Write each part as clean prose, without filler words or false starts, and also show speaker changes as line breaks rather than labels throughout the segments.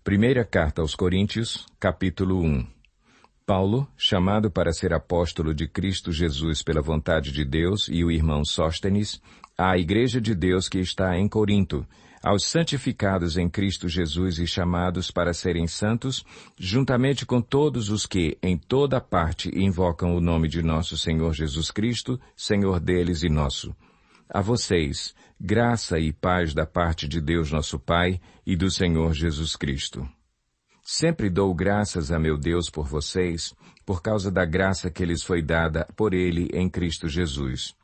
Primeira Carta aos Coríntios, capítulo 1. Paulo, chamado para ser apóstolo de Cristo Jesus pela vontade de Deus, e o irmão Sóstenes, à Igreja de Deus que está em Corinto, aos santificados em Cristo Jesus e chamados para serem santos, juntamente com todos os que, em toda parte, invocam o nome de nosso Senhor Jesus Cristo, Senhor deles e nosso. A vocês, graça e paz da parte de Deus nosso Pai e do Senhor Jesus Cristo. Sempre dou graças a meu Deus por vocês, por causa da graça que lhes foi dada por Ele em Cristo Jesus.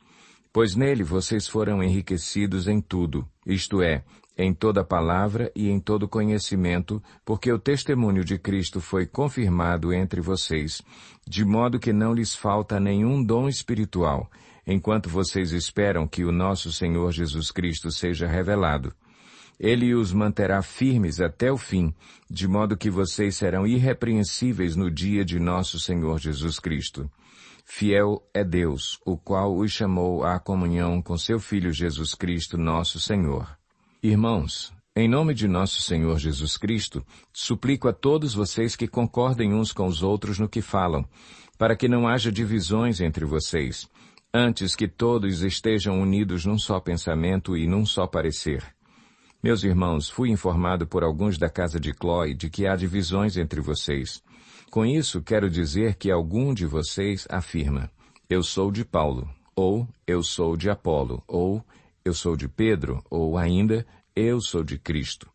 Pois nele vocês foram enriquecidos em tudo, isto é, em toda palavra e em todo conhecimento, porque o testemunho de Cristo foi confirmado entre vocês, de modo que não lhes falta nenhum dom espiritual, enquanto vocês esperam que o nosso Senhor Jesus Cristo seja revelado. Ele os manterá firmes até o fim, de modo que vocês serão irrepreensíveis no dia de nosso Senhor Jesus Cristo. Fiel é Deus, o qual os chamou à comunhão com seu Filho Jesus Cristo, nosso Senhor. Irmãos, em nome de nosso Senhor Jesus Cristo, suplico a todos vocês que concordem uns com os outros no que falam, para que não haja divisões entre vocês, antes que todos estejam unidos num só pensamento e num só parecer. Meus irmãos, fui informado por alguns da casa de Cloe de que há divisões entre vocês. Com isso, quero dizer que algum de vocês afirma, eu sou de Paulo, ou eu sou de Apolo, ou eu sou de Pedro, ou ainda, eu sou de Cristo.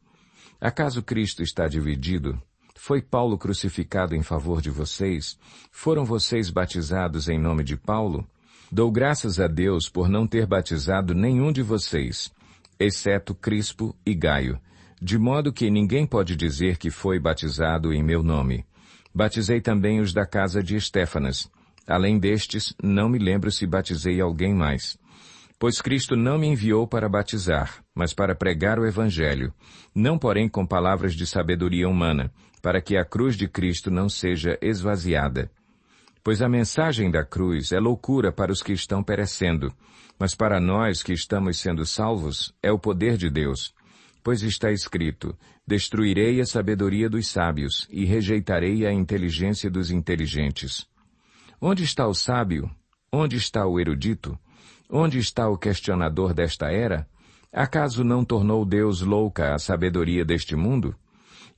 Acaso Cristo está dividido? Foi Paulo crucificado em favor de vocês? Foram vocês batizados em nome de Paulo? Dou graças a Deus por não ter batizado nenhum de vocês, exceto Crispo e Gaio, de modo que ninguém pode dizer que foi batizado em meu nome. Batizei também os da casa de Estéfanas. Além destes, não me lembro se batizei alguém mais. Pois Cristo não me enviou para batizar, mas para pregar o Evangelho, não porém com palavras de sabedoria humana, para que a cruz de Cristo não seja esvaziada. Pois a mensagem da cruz é loucura para os que estão perecendo, mas para nós que estamos sendo salvos é o poder de Deus. Pois está escrito, destruirei a sabedoria dos sábios e rejeitarei a inteligência dos inteligentes. Onde está o sábio? Onde está o erudito? Onde está o questionador desta era? Acaso não tornou Deus louca a sabedoria deste mundo?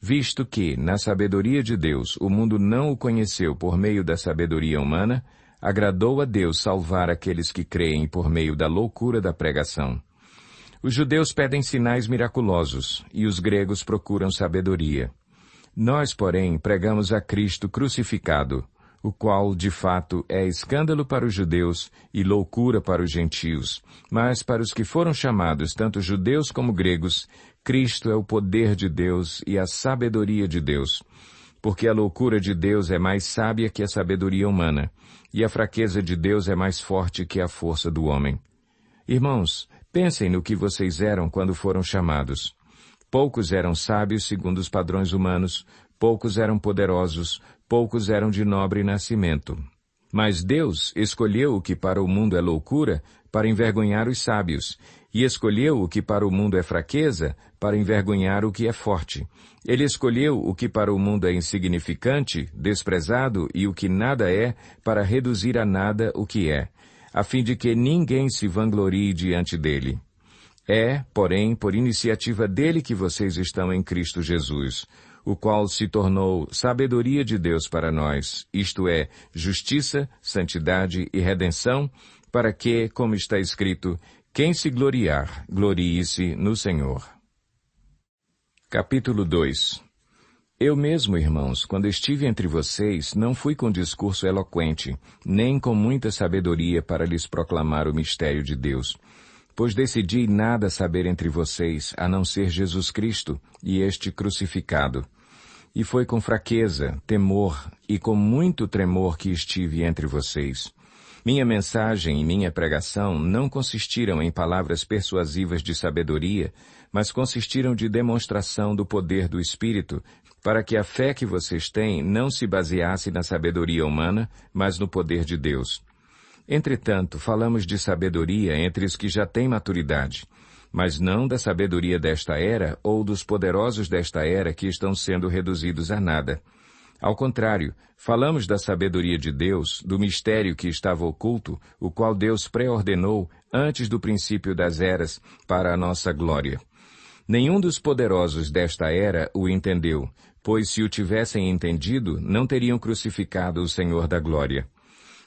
Visto que, na sabedoria de Deus, o mundo não o conheceu por meio da sabedoria humana, agradou a Deus salvar aqueles que creem por meio da loucura da pregação. Os judeus pedem sinais miraculosos, e os gregos procuram sabedoria. Nós, porém, pregamos a Cristo crucificado, o qual, de fato, é escândalo para os judeus e loucura para os gentios, mas para os que foram chamados, tanto judeus como gregos, Cristo é o poder de Deus e a sabedoria de Deus, porque a loucura de Deus é mais sábia que a sabedoria humana, e a fraqueza de Deus é mais forte que a força do homem. Irmãos, pensem no que vocês eram quando foram chamados. Poucos eram sábios segundo os padrões humanos, poucos eram poderosos, poucos eram de nobre nascimento. Mas Deus escolheu o que para o mundo é loucura para envergonhar os sábios, e escolheu o que para o mundo é fraqueza para envergonhar o que é forte. Ele escolheu o que para o mundo é insignificante, desprezado e o que nada é, para reduzir a nada o que é, a fim de que ninguém se vanglorie diante dele. É, porém, por iniciativa dele que vocês estão em Cristo Jesus, o qual se tornou sabedoria de Deus para nós, isto é, justiça, santidade e redenção, para que, como está escrito, quem se gloriar, glorie-se no Senhor. Capítulo 2. Eu mesmo, irmãos, quando estive entre vocês, não fui com discurso eloquente, nem com muita sabedoria para lhes proclamar o mistério de Deus, pois decidi nada saber entre vocês, a não ser Jesus Cristo e este crucificado. E foi com fraqueza, temor e com muito tremor que estive entre vocês. Minha mensagem e minha pregação não consistiram em palavras persuasivas de sabedoria, mas consistiram de demonstração do poder do Espírito, para que a fé que vocês têm não se baseasse na sabedoria humana, mas no poder de Deus. Entretanto, falamos de sabedoria entre os que já têm maturidade, mas não da sabedoria desta era ou dos poderosos desta era que estão sendo reduzidos a nada. Ao contrário, falamos da sabedoria de Deus, do mistério que estava oculto, o qual Deus pré-ordenou antes do princípio das eras, para a nossa glória. Nenhum dos poderosos desta era o entendeu, pois se o tivessem entendido, não teriam crucificado o Senhor da glória.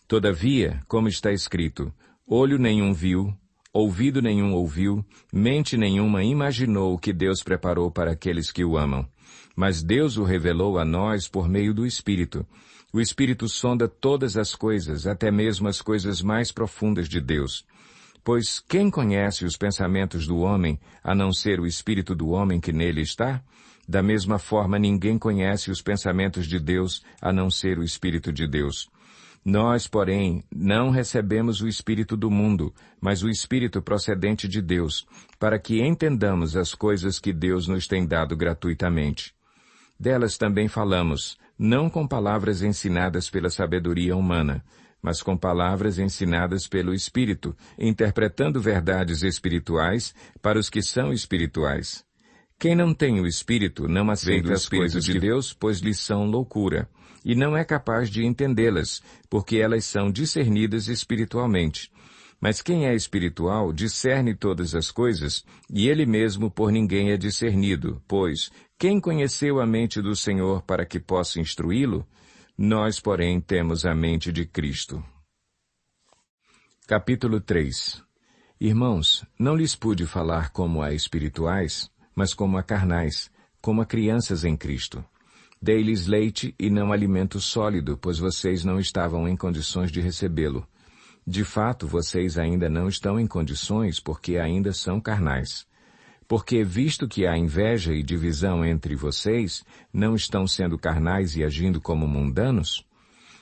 Todavia, como está escrito, olho nenhum viu, ouvido nenhum ouviu, mente nenhuma imaginou o que Deus preparou para aqueles que o amam. Mas Deus o revelou a nós por meio do Espírito. O Espírito sonda todas as coisas, até mesmo as coisas mais profundas de Deus. Pois quem conhece os pensamentos do homem, a não ser o Espírito do homem que nele está? Da mesma forma, ninguém conhece os pensamentos de Deus, a não ser o Espírito de Deus. Nós, porém, não recebemos o Espírito do mundo, mas o Espírito procedente de Deus, para que entendamos as coisas que Deus nos tem dado gratuitamente. Delas também falamos, não com palavras ensinadas pela sabedoria humana, mas com palavras ensinadas pelo Espírito, interpretando verdades espirituais para os que são espirituais. Quem não tem o Espírito não aceita as coisas de Deus, pois lhes são loucura, e não é capaz de entendê-las, porque elas são discernidas espiritualmente. Mas quem é espiritual discerne todas as coisas, e ele mesmo por ninguém é discernido, pois quem conheceu a mente do Senhor para que possa instruí-lo? Nós, porém, temos a mente de Cristo. Capítulo 3. Irmãos, não lhes pude falar como a espirituais, mas como a carnais, como a crianças em Cristo. Dei-lhes leite e não alimento sólido, pois vocês não estavam em condições de recebê-lo. De fato, vocês ainda não estão em condições, porque ainda são carnais. Porque, visto que há inveja e divisão entre vocês, não estão sendo carnais e agindo como mundanos?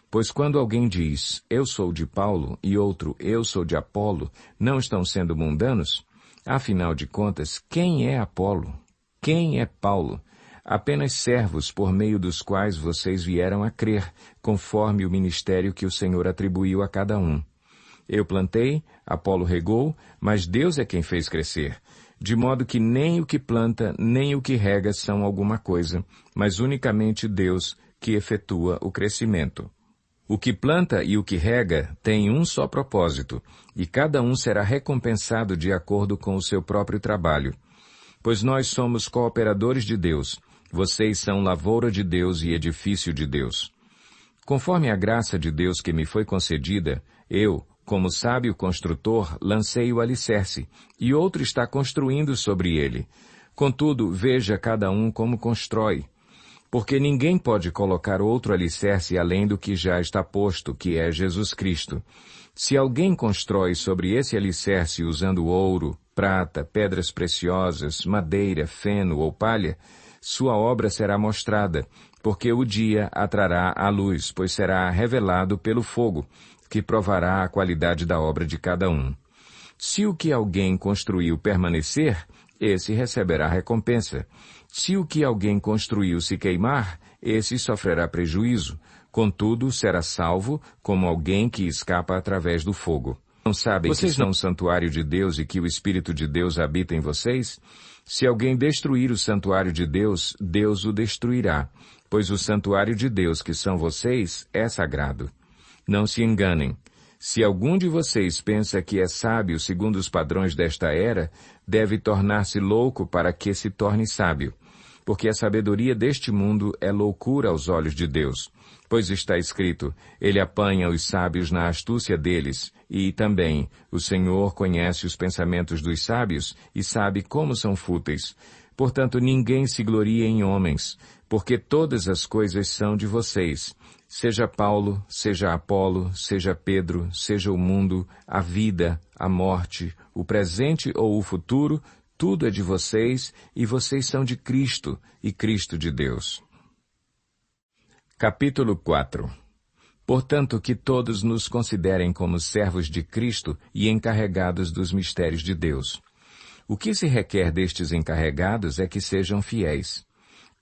Pois quando alguém diz, eu sou de Paulo, e outro, eu sou de Apolo, não estão sendo mundanos? Afinal de contas, quem é Apolo? Quem é Paulo? Apenas servos por meio dos quais vocês vieram a crer, conforme o ministério que o Senhor atribuiu a cada um. Eu plantei, Apolo regou, mas Deus é quem fez crescer. De modo que nem o que planta, nem o que rega são alguma coisa, mas unicamente Deus que efetua o crescimento. O que planta e o que rega têm um só propósito, e cada um será recompensado de acordo com o seu próprio trabalho. Pois nós somos cooperadores de Deus, vocês são lavoura de Deus e edifício de Deus. Conforme a graça de Deus que me foi concedida, eu, como sábio construtor, lancei o alicerce, e outro está construindo sobre ele. Contudo, veja cada um como constrói. Porque ninguém pode colocar outro alicerce além do que já está posto, que é Jesus Cristo. Se alguém constrói sobre esse alicerce usando ouro, prata, pedras preciosas, madeira, feno ou palha, sua obra será mostrada, porque o dia a trará à luz, pois será revelado pelo fogo, que provará a qualidade da obra de cada um. Se o que alguém construiu permanecer, esse receberá recompensa. Se o que alguém construiu se queimar, esse sofrerá prejuízo. Contudo, será salvo como alguém que escapa através do fogo. Não sabem que são um santuário de Deus e que o Espírito de Deus habita em vocês? Se alguém destruir o santuário de Deus, Deus o destruirá, pois o santuário de Deus, que são vocês, é sagrado. Não se enganem. Se algum de vocês pensa que é sábio segundo os padrões desta era, deve tornar-se louco para que se torne sábio. Porque a sabedoria deste mundo é loucura aos olhos de Deus. Pois está escrito, ele apanha os sábios na astúcia deles, e também, o Senhor conhece os pensamentos dos sábios e sabe como são fúteis. Portanto, ninguém se glorie em homens, porque todas as coisas são de vocês. Seja Paulo, seja Apolo, seja Pedro, seja o mundo, a vida, a morte, o presente ou o futuro, tudo é de vocês, e vocês são de Cristo, e Cristo de Deus. Capítulo 4. Portanto, que todos nos considerem como servos de Cristo e encarregados dos mistérios de Deus. O que se requer destes encarregados é que sejam fiéis.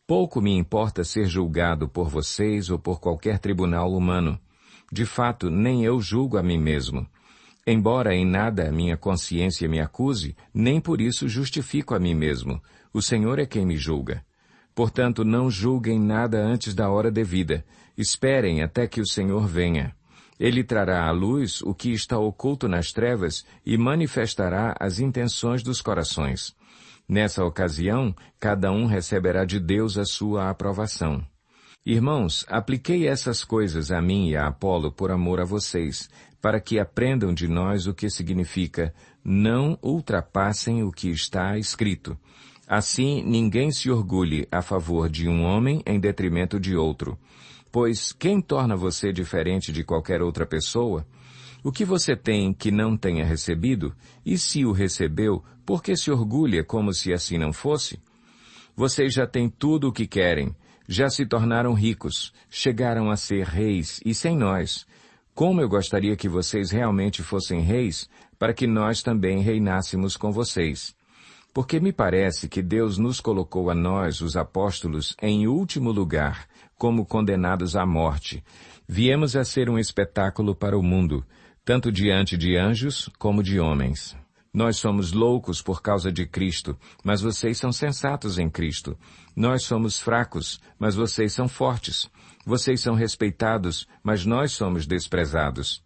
Pouco me importa ser julgado por vocês ou por qualquer tribunal humano. De fato, nem eu julgo a mim mesmo. Embora em nada minha consciência me acuse, nem por isso justifico a mim mesmo. O Senhor é quem me julga. Portanto, não julguem nada antes da hora devida. Esperem até que o Senhor venha. Ele trará à luz o que está oculto nas trevas e manifestará as intenções dos corações. Nessa ocasião, cada um receberá de Deus a sua aprovação. Irmãos, apliquei essas coisas a mim e a Apolo por amor a vocês, para que aprendam de nós o que significa não ultrapassem o que está escrito. Assim, ninguém se orgulhe a favor de um homem em detrimento de outro. Pois quem torna você diferente de qualquer outra pessoa? O que você tem que não tenha recebido? E se o recebeu, por que se orgulha como se assim não fosse? Vocês já têm tudo o que querem, já se tornaram ricos, chegaram a ser reis e sem nós. Como eu gostaria que vocês realmente fossem reis, para que nós também reinássemos com vocês. Porque me parece que Deus nos colocou a nós, os apóstolos, em último lugar, como condenados à morte. Viemos a ser um espetáculo para o mundo, tanto diante de anjos como de homens. Nós somos loucos por causa de Cristo, mas vocês são sensatos em Cristo. Nós somos fracos, mas vocês são fortes. Vocês são respeitados, mas nós somos desprezados.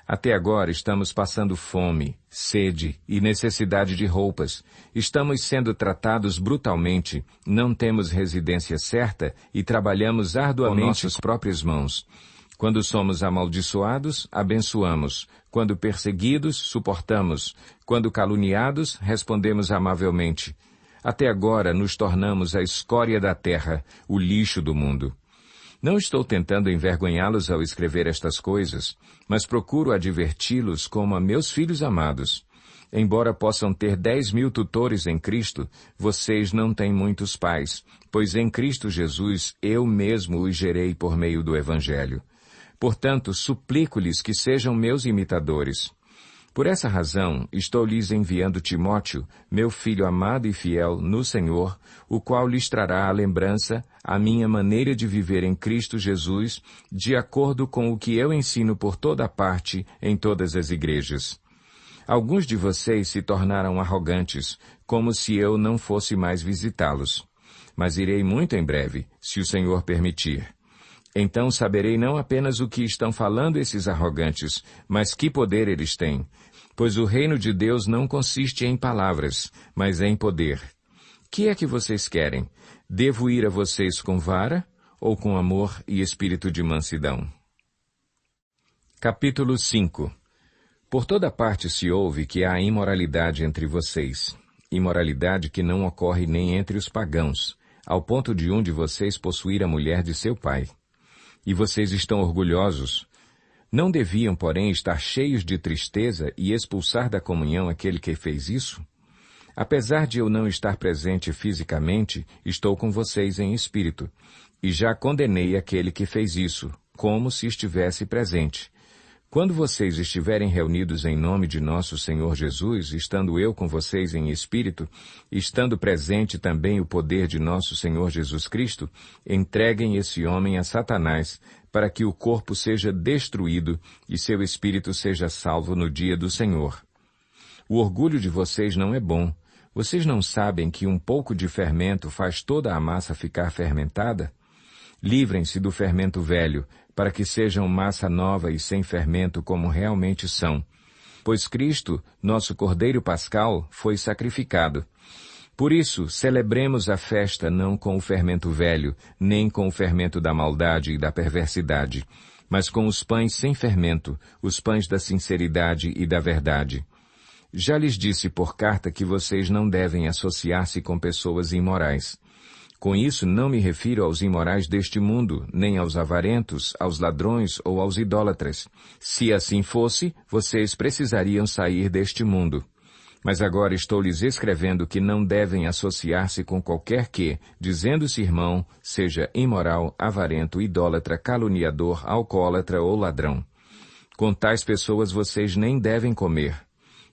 Até agora estamos passando fome, sede e necessidade de roupas. Estamos sendo tratados brutalmente, não temos residência certa e trabalhamos arduamente com nossas próprias mãos. Quando somos amaldiçoados, abençoamos. Quando perseguidos, suportamos. Quando caluniados, respondemos amavelmente. Até agora nos tornamos a escória da terra, o lixo do mundo. Não estou tentando envergonhá-los ao escrever estas coisas, mas procuro adverti-los como a meus filhos amados. Embora possam ter 10.000 tutores em Cristo, vocês não têm muitos pais, pois em Cristo Jesus eu mesmo os gerei por meio do Evangelho. Portanto, suplico-lhes que sejam meus imitadores. Por essa razão, estou lhes enviando Timóteo, meu filho amado e fiel no Senhor, o qual lhes trará à lembrança a minha maneira de viver em Cristo Jesus, de acordo com o que eu ensino por toda parte em todas as igrejas. Alguns de vocês se tornaram arrogantes, como se eu não fosse mais visitá-los. Mas irei muito em breve, se o Senhor permitir. Então saberei não apenas o que estão falando esses arrogantes, mas que poder eles têm. Pois o reino de Deus não consiste em palavras, mas em poder. Que é que vocês querem? Devo ir a vocês com vara ou com amor e espírito de mansidão? Capítulo 5. Por toda parte se ouve que há imoralidade entre vocês, imoralidade que não ocorre nem entre os pagãos, ao ponto de um de vocês possuir a mulher de seu pai. E vocês estão orgulhosos. Não deviam, porém, estar cheios de tristeza e expulsar da comunhão aquele que fez isso? Apesar de eu não estar presente fisicamente, estou com vocês em espírito, e já condenei aquele que fez isso, como se estivesse presente. Quando vocês estiverem reunidos em nome de nosso Senhor Jesus, estando eu com vocês em espírito, estando presente também o poder de nosso Senhor Jesus Cristo, entreguem esse homem a Satanás, para que o corpo seja destruído e seu espírito seja salvo no dia do Senhor. O orgulho de vocês não é bom. Vocês não sabem que um pouco de fermento faz toda a massa ficar fermentada? Livrem-se do fermento velho, para que sejam massa nova e sem fermento como realmente são. Pois Cristo, nosso Cordeiro Pascal, foi sacrificado. Por isso, celebremos a festa não com o fermento velho, nem com o fermento da maldade e da perversidade, mas com os pães sem fermento, os pães da sinceridade e da verdade. Já lhes disse por carta que vocês não devem associar-se com pessoas imorais. Com isso, não me refiro aos imorais deste mundo, nem aos avarentos, aos ladrões ou aos idólatras. Se assim fosse, vocês precisariam sair deste mundo. Mas agora estou lhes escrevendo que não devem associar-se com qualquer que, dizendo-se irmão, seja imoral, avarento, idólatra, caluniador, alcoólatra ou ladrão. Com tais pessoas vocês nem devem comer.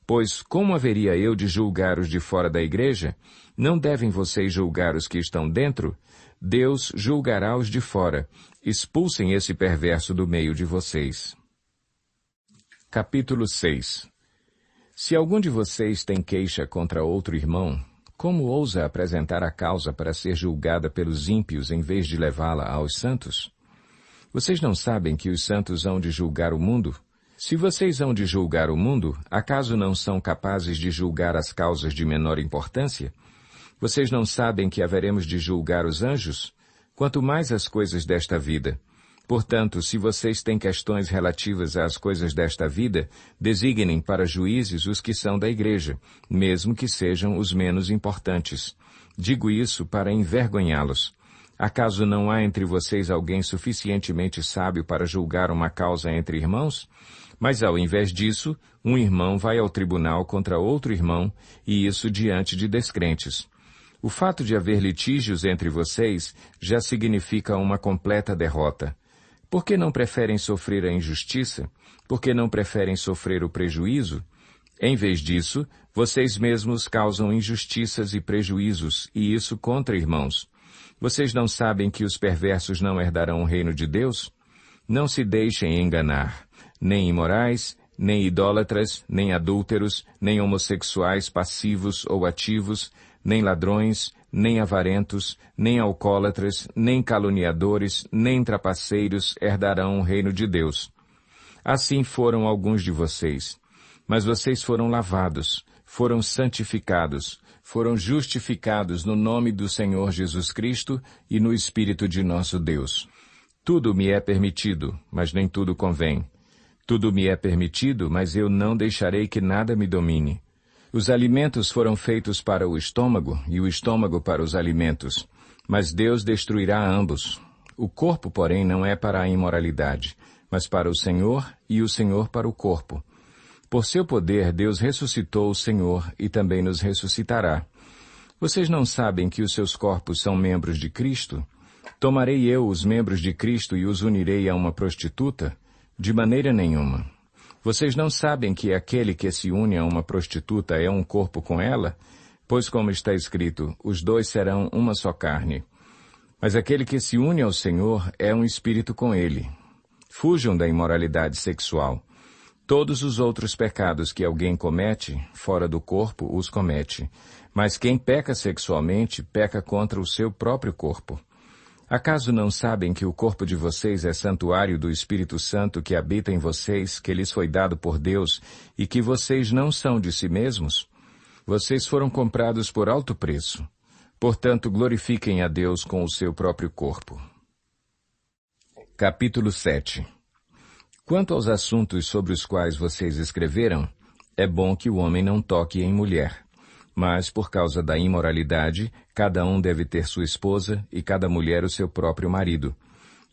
Pois como haveria eu de julgar os de fora da igreja? Não devem vocês julgar os que estão dentro? Deus julgará os de fora. Expulsem esse perverso do meio de vocês. Capítulo 6. Se algum de vocês tem queixa contra outro irmão, como ousa apresentar a causa para ser julgada pelos ímpios em vez de levá-la aos santos? Vocês não sabem que os santos hão de julgar o mundo? Se vocês hão de julgar o mundo, acaso não são capazes de julgar as causas de menor importância? Vocês não sabem que haveremos de julgar os anjos? Quanto mais as coisas desta vida. Portanto, se vocês têm questões relativas às coisas desta vida, designem para juízes os que são da igreja, mesmo que sejam os menos importantes. Digo isso para envergonhá-los. Acaso não há entre vocês alguém suficientemente sábio para julgar uma causa entre irmãos? Mas ao invés disso, um irmão vai ao tribunal contra outro irmão, e isso diante de descrentes. O fato de haver litígios entre vocês já significa uma completa derrota. Por que não preferem sofrer a injustiça? Por que não preferem sofrer o prejuízo? Em vez disso, vocês mesmos causam injustiças e prejuízos, e isso contra irmãos. Vocês não sabem que os perversos não herdarão o reino de Deus? Não se deixem enganar. Nem imorais, nem idólatras, nem adúlteros, nem homossexuais passivos ou ativos, nem ladrões, nem avarentos, nem alcoólatras, nem caluniadores, nem trapaceiros herdarão o reino de Deus. Assim foram alguns de vocês. Mas vocês foram lavados, foram santificados, foram justificados no nome do Senhor Jesus Cristo e no Espírito de nosso Deus. Tudo me é permitido, mas nem tudo convém. Tudo me é permitido, mas eu não deixarei que nada me domine. Os alimentos foram feitos para o estômago, e o estômago para os alimentos. Mas Deus destruirá ambos. O corpo, porém, não é para a imoralidade, mas para o Senhor, e o Senhor para o corpo. Por seu poder, Deus ressuscitou o Senhor, e também nos ressuscitará. Vocês não sabem que os seus corpos são membros de Cristo? Tomarei eu os membros de Cristo e os unirei a uma prostituta? De maneira nenhuma. Vocês não sabem que aquele que se une a uma prostituta é um corpo com ela? Pois, como está escrito, os dois serão uma só carne. Mas aquele que se une ao Senhor é um espírito com ele. Fujam da imoralidade sexual. Todos os outros pecados que alguém comete, fora do corpo, os comete. Mas quem peca sexualmente, peca contra o seu próprio corpo. Acaso não sabem que o corpo de vocês é santuário do Espírito Santo que habita em vocês, que lhes foi dado por Deus, e que vocês não são de si mesmos? Vocês foram comprados por alto preço. Portanto, glorifiquem a Deus com o seu próprio corpo. Capítulo 7. Quanto aos assuntos sobre os quais vocês escreveram, é bom que o homem não toque em mulher. Mas, por causa da imoralidade, cada um deve ter sua esposa e cada mulher o seu próprio marido.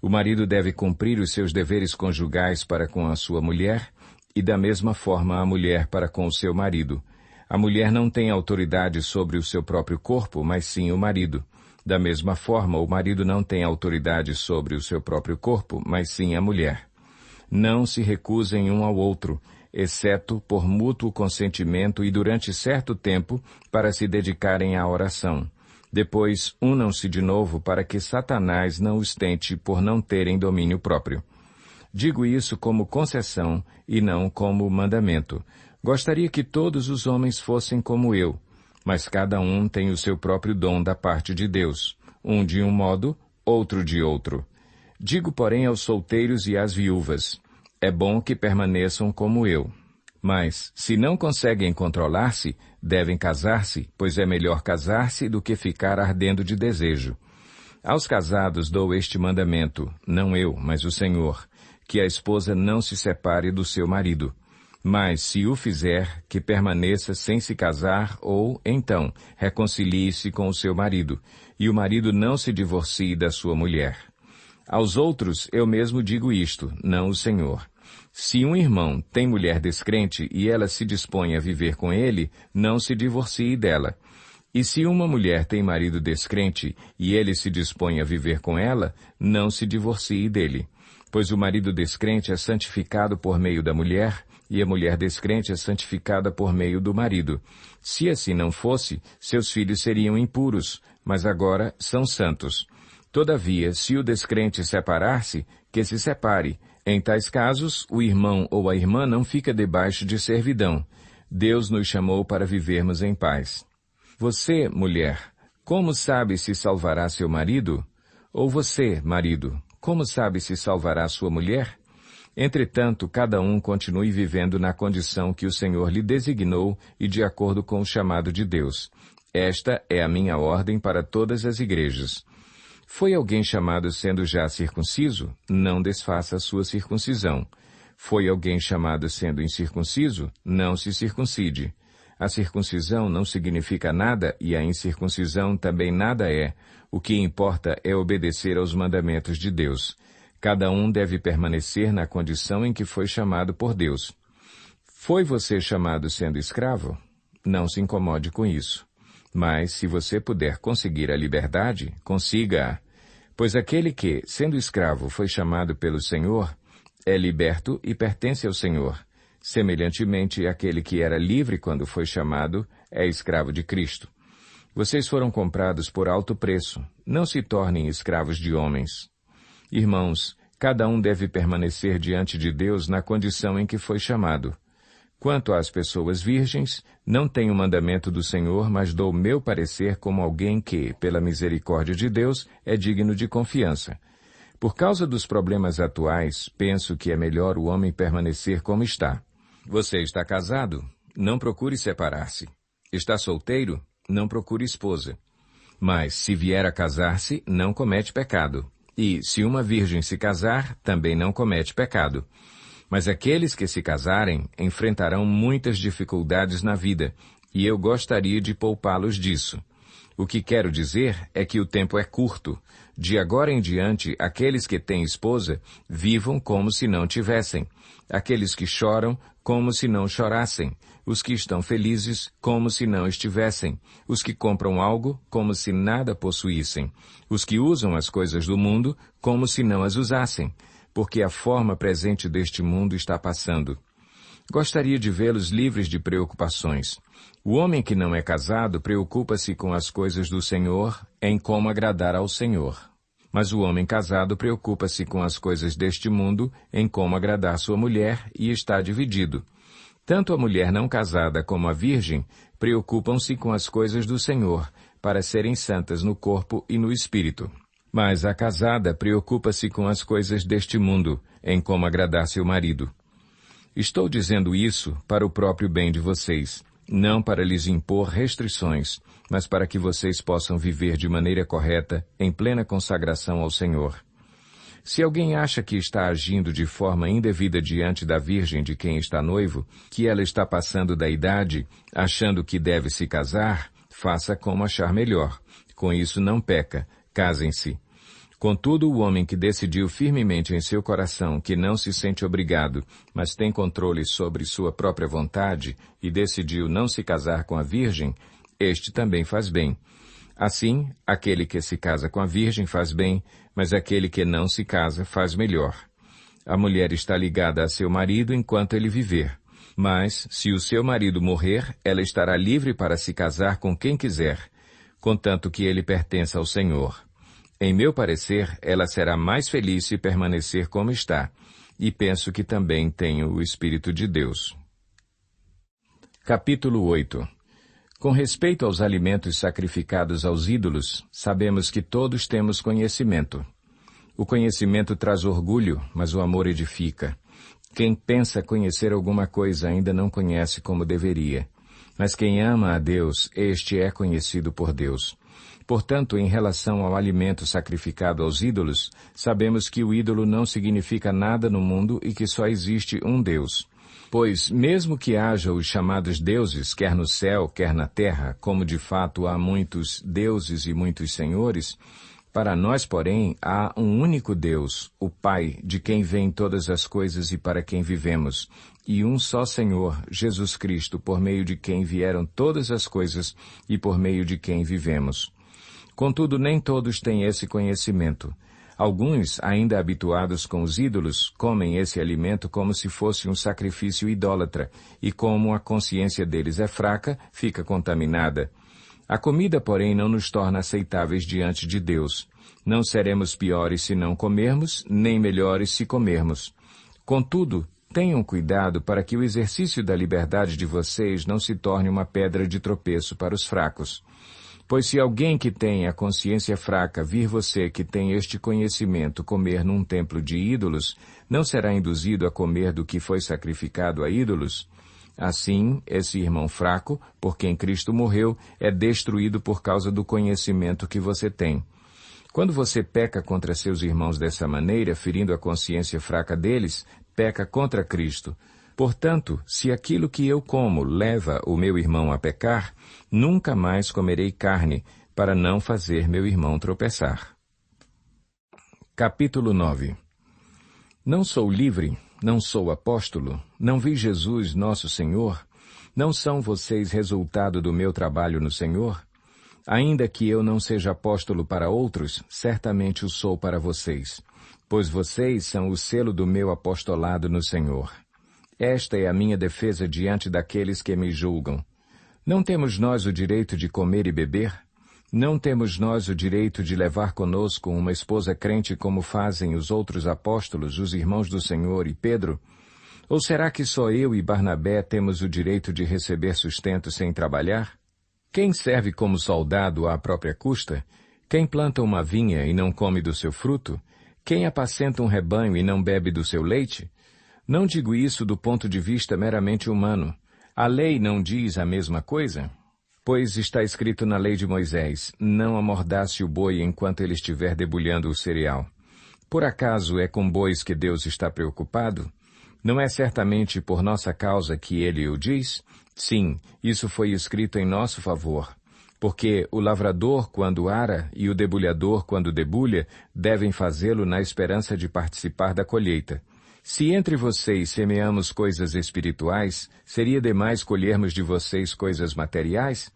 O marido deve cumprir os seus deveres conjugais para com a sua mulher e, da mesma forma, a mulher para com o seu marido. A mulher não tem autoridade sobre o seu próprio corpo, mas sim o marido. Da mesma forma, o marido não tem autoridade sobre o seu próprio corpo, mas sim a mulher. Não se recusem um ao outro, exceto por mútuo consentimento e durante certo tempo para se dedicarem à oração. Depois, unam-se de novo para que Satanás não os tente por não terem domínio próprio. Digo isso como concessão e não como mandamento. Gostaria que todos os homens fossem como eu, mas cada um tem o seu próprio dom da parte de Deus, um de um modo, outro de outro. Digo, porém, aos solteiros e às viúvas, é bom que permaneçam como eu. Mas, se não conseguem controlar-se, devem casar-se, pois é melhor casar-se do que ficar ardendo de desejo. Aos casados dou este mandamento, não eu, mas o Senhor, que a esposa não se separe do seu marido. Mas, se o fizer, que permaneça sem se casar ou, então, reconcilie-se com o seu marido, e o marido não se divorcie da sua mulher. Aos outros eu mesmo digo isto, não o Senhor. Se um irmão tem mulher descrente e ela se dispõe a viver com ele, não se divorcie dela. E se uma mulher tem marido descrente e ele se dispõe a viver com ela, não se divorcie dele. Pois o marido descrente é santificado por meio da mulher, e a mulher descrente é santificada por meio do marido. Se assim não fosse, seus filhos seriam impuros, mas agora são santos. Todavia, se o descrente separar-se, que se separe, Em tais casos, o irmão ou a irmã não fica debaixo de servidão. Deus nos chamou para vivermos em paz. Você, mulher, como sabe se salvará seu marido? Ou você, marido, como sabe se salvará sua mulher? Entretanto, cada um continue vivendo na condição que o Senhor lhe designou e de acordo com o chamado de Deus. Esta é a minha ordem para todas as igrejas. Foi alguém chamado sendo já circunciso? Não desfaça a sua circuncisão. Foi alguém chamado sendo incircunciso? Não se circuncide. A circuncisão não significa nada e a incircuncisão também nada é. O que importa é obedecer aos mandamentos de Deus. Cada um deve permanecer na condição em que foi chamado por Deus. Foi você chamado sendo escravo? Não se incomode com isso. Mas, se você puder conseguir a liberdade, consiga-a. Pois aquele que, sendo escravo, foi chamado pelo Senhor, é liberto e pertence ao Senhor. Semelhantemente, aquele que era livre quando foi chamado, é escravo de Cristo. Vocês foram comprados por alto preço. Não se tornem escravos de homens. Irmãos, cada um deve permanecer diante de Deus na condição em que foi chamado. Quanto às pessoas virgens, não tenho mandamento do Senhor, mas dou meu parecer como alguém que, pela misericórdia de Deus, é digno de confiança. Por causa dos problemas atuais, penso que é melhor o homem permanecer como está. Você está casado? Não procure separar-se. Está solteiro? Não procure esposa. Mas, se vier a casar-se, não comete pecado. E, se uma virgem se casar, também não comete pecado. Mas aqueles que se casarem enfrentarão muitas dificuldades na vida, e eu gostaria de poupá-los disso. O que quero dizer é que o tempo é curto. De agora em diante, aqueles que têm esposa vivam como se não tivessem. Aqueles que choram, como se não chorassem. Os que estão felizes, como se não estivessem. Os que compram algo, como se nada possuíssem. Os que usam as coisas do mundo, como se não as usassem. Porque a forma presente deste mundo está passando. Gostaria de vê-los livres de preocupações. O homem que não é casado preocupa-se com as coisas do Senhor, em como agradar ao Senhor. Mas o homem casado preocupa-se com as coisas deste mundo, em como agradar sua mulher, e está dividido. Tanto a mulher não casada como a virgem preocupam-se com as coisas do Senhor, para serem santas no corpo e no espírito. Mas a casada preocupa-se com as coisas deste mundo, em como agradar seu marido. Estou dizendo isso para o próprio bem de vocês, não para lhes impor restrições, mas para que vocês possam viver de maneira correta, em plena consagração ao Senhor. Se alguém acha que está agindo de forma indevida diante da virgem de quem está noivo, que ela está passando da idade, achando que deve se casar, faça como achar melhor. Com isso não peca, casem-se. Contudo, o homem que decidiu firmemente em seu coração que não se sente obrigado, mas tem controle sobre sua própria vontade e decidiu não se casar com a virgem, este também faz bem. Assim, aquele que se casa com a virgem faz bem, mas aquele que não se casa faz melhor. A mulher está ligada a seu marido enquanto ele viver. Mas, se o seu marido morrer, ela estará livre para se casar com quem quiser, contanto que ele pertença ao Senhor. Em meu parecer, ela será mais feliz se permanecer como está, e penso que também tenho o Espírito de Deus. Capítulo 8. Com respeito aos alimentos sacrificados aos ídolos, sabemos que todos temos conhecimento. O conhecimento traz orgulho, mas o amor edifica. Quem pensa conhecer alguma coisa ainda não conhece como deveria. Mas quem ama a Deus, este é conhecido por Deus. Portanto, em relação ao alimento sacrificado aos ídolos, sabemos que o ídolo não significa nada no mundo e que só existe um Deus. Pois, mesmo que haja os chamados deuses, quer no céu, quer na terra, como de fato há muitos deuses e muitos senhores, para nós, porém, há um único Deus, o Pai, de quem vêm todas as coisas e para quem vivemos, e um só Senhor, Jesus Cristo, por meio de quem vieram todas as coisas e por meio de quem vivemos. Contudo, nem todos têm esse conhecimento. Alguns, ainda habituados com os ídolos, comem esse alimento como se fosse um sacrifício idólatra, e como a consciência deles é fraca, fica contaminada. A comida, porém, não nos torna aceitáveis diante de Deus. Não seremos piores se não comermos, nem melhores se comermos. Contudo, tenham cuidado para que o exercício da liberdade de vocês não se torne uma pedra de tropeço para os fracos. Pois se alguém que tem a consciência fraca vir você que tem este conhecimento comer num templo de ídolos, não será induzido a comer do que foi sacrificado a ídolos? Assim, esse irmão fraco, por quem Cristo morreu, é destruído por causa do conhecimento que você tem. Quando você peca contra seus irmãos dessa maneira, ferindo a consciência fraca deles, peca contra Cristo. Portanto, se aquilo que eu como leva o meu irmão a pecar, nunca mais comerei carne, para não fazer meu irmão tropeçar. Capítulo 9. Não sou livre, não sou apóstolo, não vi Jesus, nosso Senhor? Não são vocês resultado do meu trabalho no Senhor? Ainda que eu não seja apóstolo para outros, certamente o sou para vocês, pois vocês são o selo do meu apostolado no Senhor. Esta é a minha defesa diante daqueles que me julgam. Não temos nós o direito de comer e beber? Não temos nós o direito de levar conosco uma esposa crente como fazem os outros apóstolos, os irmãos do Senhor e Pedro? Ou será que só eu e Barnabé temos o direito de receber sustento sem trabalhar? Quem serve como soldado à própria custa? Quem planta uma vinha e não come do seu fruto? Quem apacenta um rebanho e não bebe do seu leite? Não digo isso do ponto de vista meramente humano. A lei não diz a mesma coisa? Pois está escrito na lei de Moisés, não amordace o boi enquanto ele estiver debulhando o cereal. Por acaso é com bois que Deus está preocupado? Não é certamente por nossa causa que ele o diz? Sim, isso foi escrito em nosso favor. Porque o lavrador, quando ara, e o debulhador, quando debulha, devem fazê-lo na esperança de participar da colheita. Se entre vocês semeamos coisas espirituais, seria demais colhermos de vocês coisas materiais?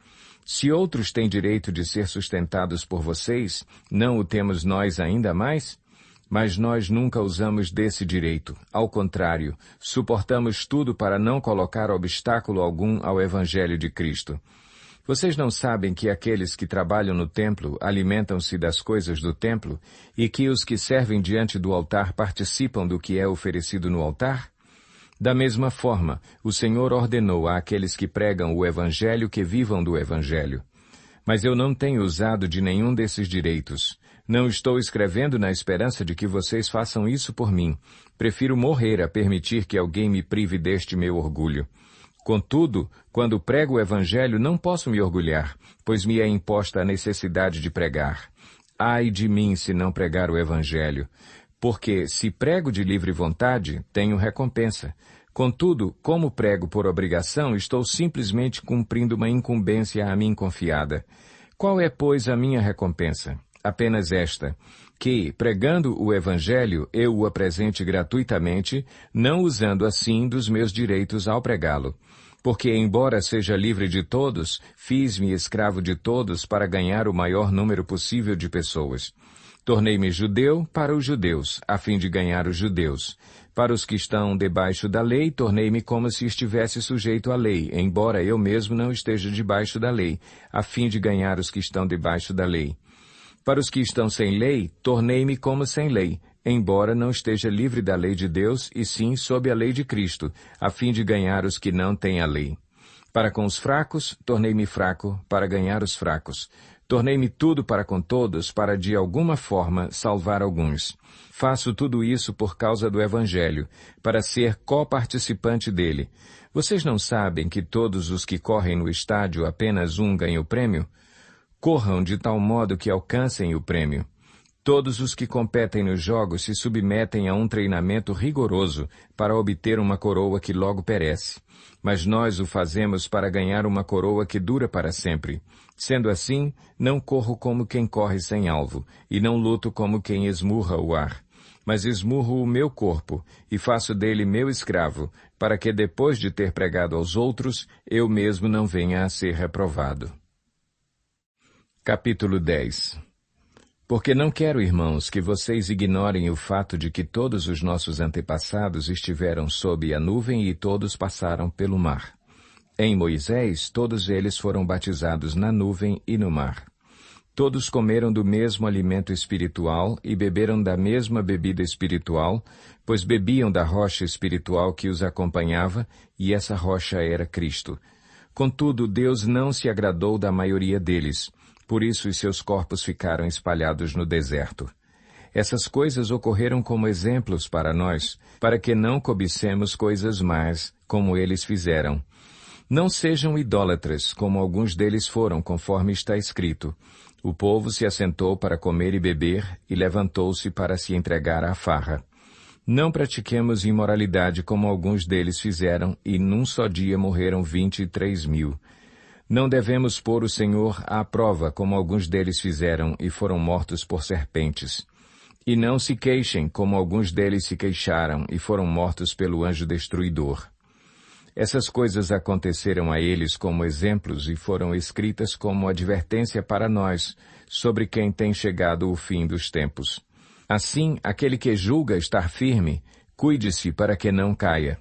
Se outros têm direito de ser sustentados por vocês, não o temos nós ainda mais? Mas nós nunca usamos desse direito. Ao contrário, suportamos tudo para não colocar obstáculo algum ao Evangelho de Cristo. Vocês não sabem que aqueles que trabalham no templo alimentam-se das coisas do templo e que os que servem diante do altar participam do que é oferecido no altar? Da mesma forma, o Senhor ordenou àqueles que pregam o Evangelho que vivam do Evangelho. Mas eu não tenho usado de nenhum desses direitos. Não estou escrevendo na esperança de que vocês façam isso por mim. Prefiro morrer a permitir que alguém me prive deste meu orgulho. Contudo, quando prego o Evangelho, não posso me orgulhar, pois me é imposta a necessidade de pregar. Ai de mim se não pregar o Evangelho, porque se prego de livre vontade, tenho recompensa. Contudo, como prego por obrigação, estou simplesmente cumprindo uma incumbência a mim confiada. Qual é, pois, a minha recompensa? Apenas esta, que, pregando o Evangelho, eu o apresente gratuitamente, não usando assim dos meus direitos ao pregá-lo. Porque, embora seja livre de todos, fiz-me escravo de todos para ganhar o maior número possível de pessoas. Tornei-me judeu para os judeus, a fim de ganhar os judeus. Para os que estão debaixo da lei, tornei-me como se estivesse sujeito à lei, embora eu mesmo não esteja debaixo da lei, a fim de ganhar os que estão debaixo da lei. Para os que estão sem lei, tornei-me como sem lei, embora não esteja livre da lei de Deus, e sim sob a lei de Cristo, a fim de ganhar os que não têm a lei. Para com os fracos, tornei-me fraco, para ganhar os fracos. Tornei-me tudo para com todos, para de alguma forma salvar alguns. Faço tudo isso por causa do Evangelho, para ser coparticipante dele. Vocês não sabem que todos os que correm no estádio apenas um ganha o prêmio? Corram de tal modo que alcancem o prêmio. Todos os que competem nos jogos se submetem a um treinamento rigoroso para obter uma coroa que logo perece. Mas nós o fazemos para ganhar uma coroa que dura para sempre. Sendo assim, não corro como quem corre sem alvo, e não luto como quem esmurra o ar. Mas esmurro o meu corpo, e faço dele meu escravo, para que depois de ter pregado aos outros, eu mesmo não venha a ser reprovado. Capítulo 10. Porque não quero, irmãos, que vocês ignorem o fato de que todos os nossos antepassados estiveram sob a nuvem e todos passaram pelo mar. Em Moisés, todos eles foram batizados na nuvem e no mar. Todos comeram do mesmo alimento espiritual e beberam da mesma bebida espiritual, pois bebiam da rocha espiritual que os acompanhava, e essa rocha era Cristo. Contudo, Deus não se agradou da maioria deles, por isso os seus corpos ficaram espalhados no deserto. Essas coisas ocorreram como exemplos para nós, para que não cobicemos coisas más, como eles fizeram. Não sejam idólatras, como alguns deles foram, conforme está escrito. O povo se assentou para comer e beber, e levantou-se para se entregar à farra. Não pratiquemos imoralidade, como alguns deles fizeram, e num só dia morreram 23.000. Não devemos pôr o Senhor à prova, como alguns deles fizeram, e foram mortos por serpentes. E não se queixem, como alguns deles se queixaram, e foram mortos pelo anjo destruidor. Essas coisas aconteceram a eles como exemplos e foram escritas como advertência para nós, sobre quem tem chegado o fim dos tempos. Assim, aquele que julga estar firme, cuide-se para que não caia.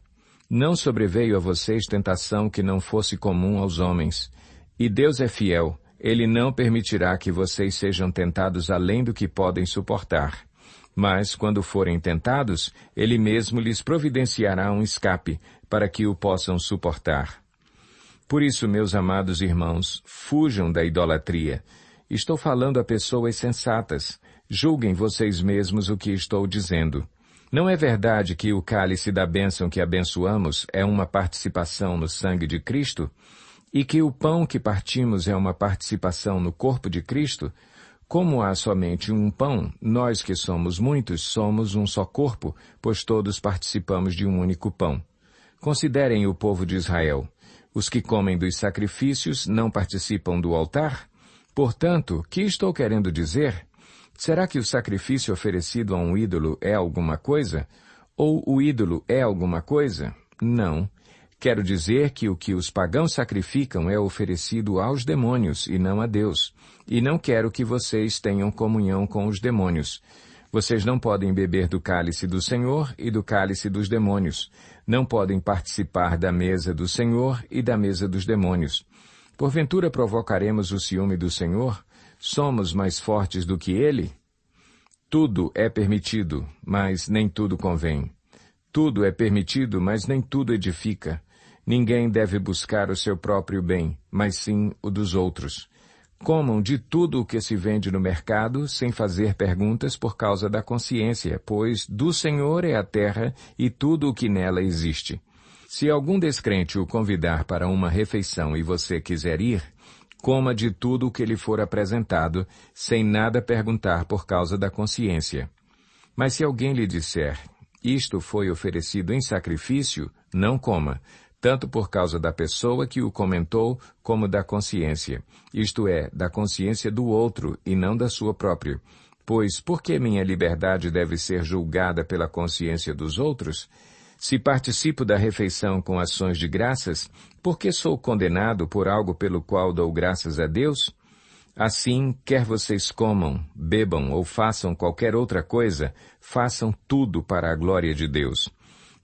Não sobreveio a vocês tentação que não fosse comum aos homens. E Deus é fiel, Ele não permitirá que vocês sejam tentados além do que podem suportar. Mas, quando forem tentados, Ele mesmo lhes providenciará um escape, para que o possam suportar. Por isso, meus amados irmãos, fujam da idolatria. Estou falando a pessoas sensatas. Julguem vocês mesmos o que estou dizendo. Não é verdade que o cálice da bênção que abençoamos é uma participação no sangue de Cristo? E que o pão que partimos é uma participação no corpo de Cristo? Como há somente um pão, nós que somos muitos somos um só corpo, pois todos participamos de um único pão. Considerem o povo de Israel. Os que comem dos sacrifícios não participam do altar? Portanto, que estou querendo dizer? Será que o sacrifício oferecido a um ídolo é alguma coisa? Ou o ídolo é alguma coisa? Não. Quero dizer que o que os pagãos sacrificam é oferecido aos demônios e não a Deus. E não quero que vocês tenham comunhão com os demônios. Vocês não podem beber do cálice do Senhor e do cálice dos demônios. Não podem participar da mesa do Senhor e da mesa dos demônios. Porventura provocaremos o ciúme do Senhor? Somos mais fortes do que Ele? Tudo é permitido, mas nem tudo convém. Tudo é permitido, mas nem tudo edifica. Ninguém deve buscar o seu próprio bem, mas sim o dos outros. Comam de tudo o que se vende no mercado, sem fazer perguntas por causa da consciência, pois do Senhor é a terra e tudo o que nela existe. Se algum descrente o convidar para uma refeição e você quiser ir, coma de tudo o que lhe for apresentado, sem nada perguntar por causa da consciência. Mas se alguém lhe disser, isto foi oferecido em sacrifício, não coma, tanto por causa da pessoa que o comentou, como da consciência, isto é, da consciência do outro e não da sua própria. Pois por que minha liberdade deve ser julgada pela consciência dos outros? Se participo da refeição com ações de graças, por que sou condenado por algo pelo qual dou graças a Deus? Assim, quer vocês comam, bebam ou façam qualquer outra coisa, façam tudo para a glória de Deus.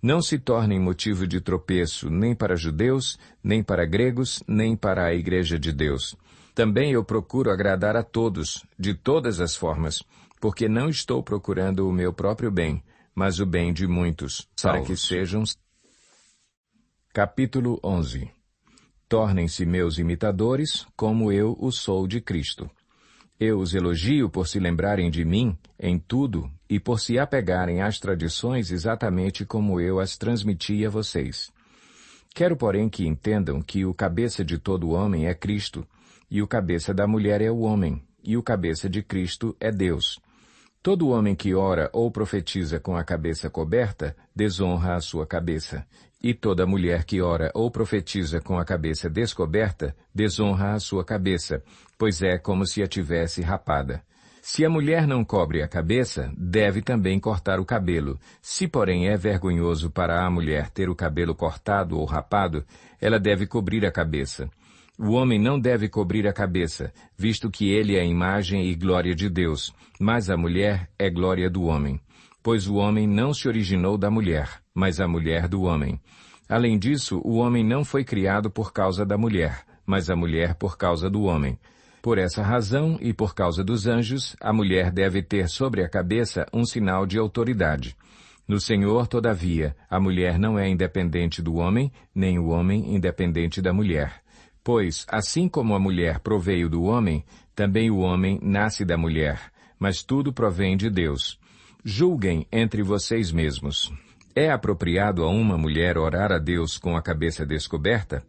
Não se tornem motivo de tropeço nem para judeus, nem para gregos, nem para a Igreja de Deus. Também eu procuro agradar a todos, de todas as formas, porque não estou procurando o meu próprio bem, mas o bem de muitos, para que sejam... Capítulo 11. Tornem-se meus imitadores, como eu o sou de Cristo. Eu os elogio por se lembrarem de mim em tudo e por se apegarem às tradições exatamente como eu as transmiti a vocês. Quero, porém, que entendam que o cabeça de todo homem é Cristo, e o cabeça da mulher é o homem, e o cabeça de Cristo é Deus. Todo homem que ora ou profetiza com a cabeça coberta, desonra a sua cabeça. E toda mulher que ora ou profetiza com a cabeça descoberta, desonra a sua cabeça, pois é como se a tivesse rapada. Se a mulher não cobre a cabeça, deve também cortar o cabelo. Se, porém, é vergonhoso para a mulher ter o cabelo cortado ou rapado, ela deve cobrir a cabeça. O homem não deve cobrir a cabeça, visto que ele é a imagem e glória de Deus, mas a mulher é glória do homem. Pois o homem não se originou da mulher, mas a mulher do homem. Além disso, o homem não foi criado por causa da mulher, mas a mulher por causa do homem. Por essa razão e por causa dos anjos, a mulher deve ter sobre a cabeça um sinal de autoridade. No Senhor, todavia, a mulher não é independente do homem, nem o homem independente da mulher. Pois, assim como a mulher proveio do homem, também o homem nasce da mulher, mas tudo provém de Deus. Julguem entre vocês mesmos. É apropriado a uma mulher orar a Deus com a cabeça descoberta?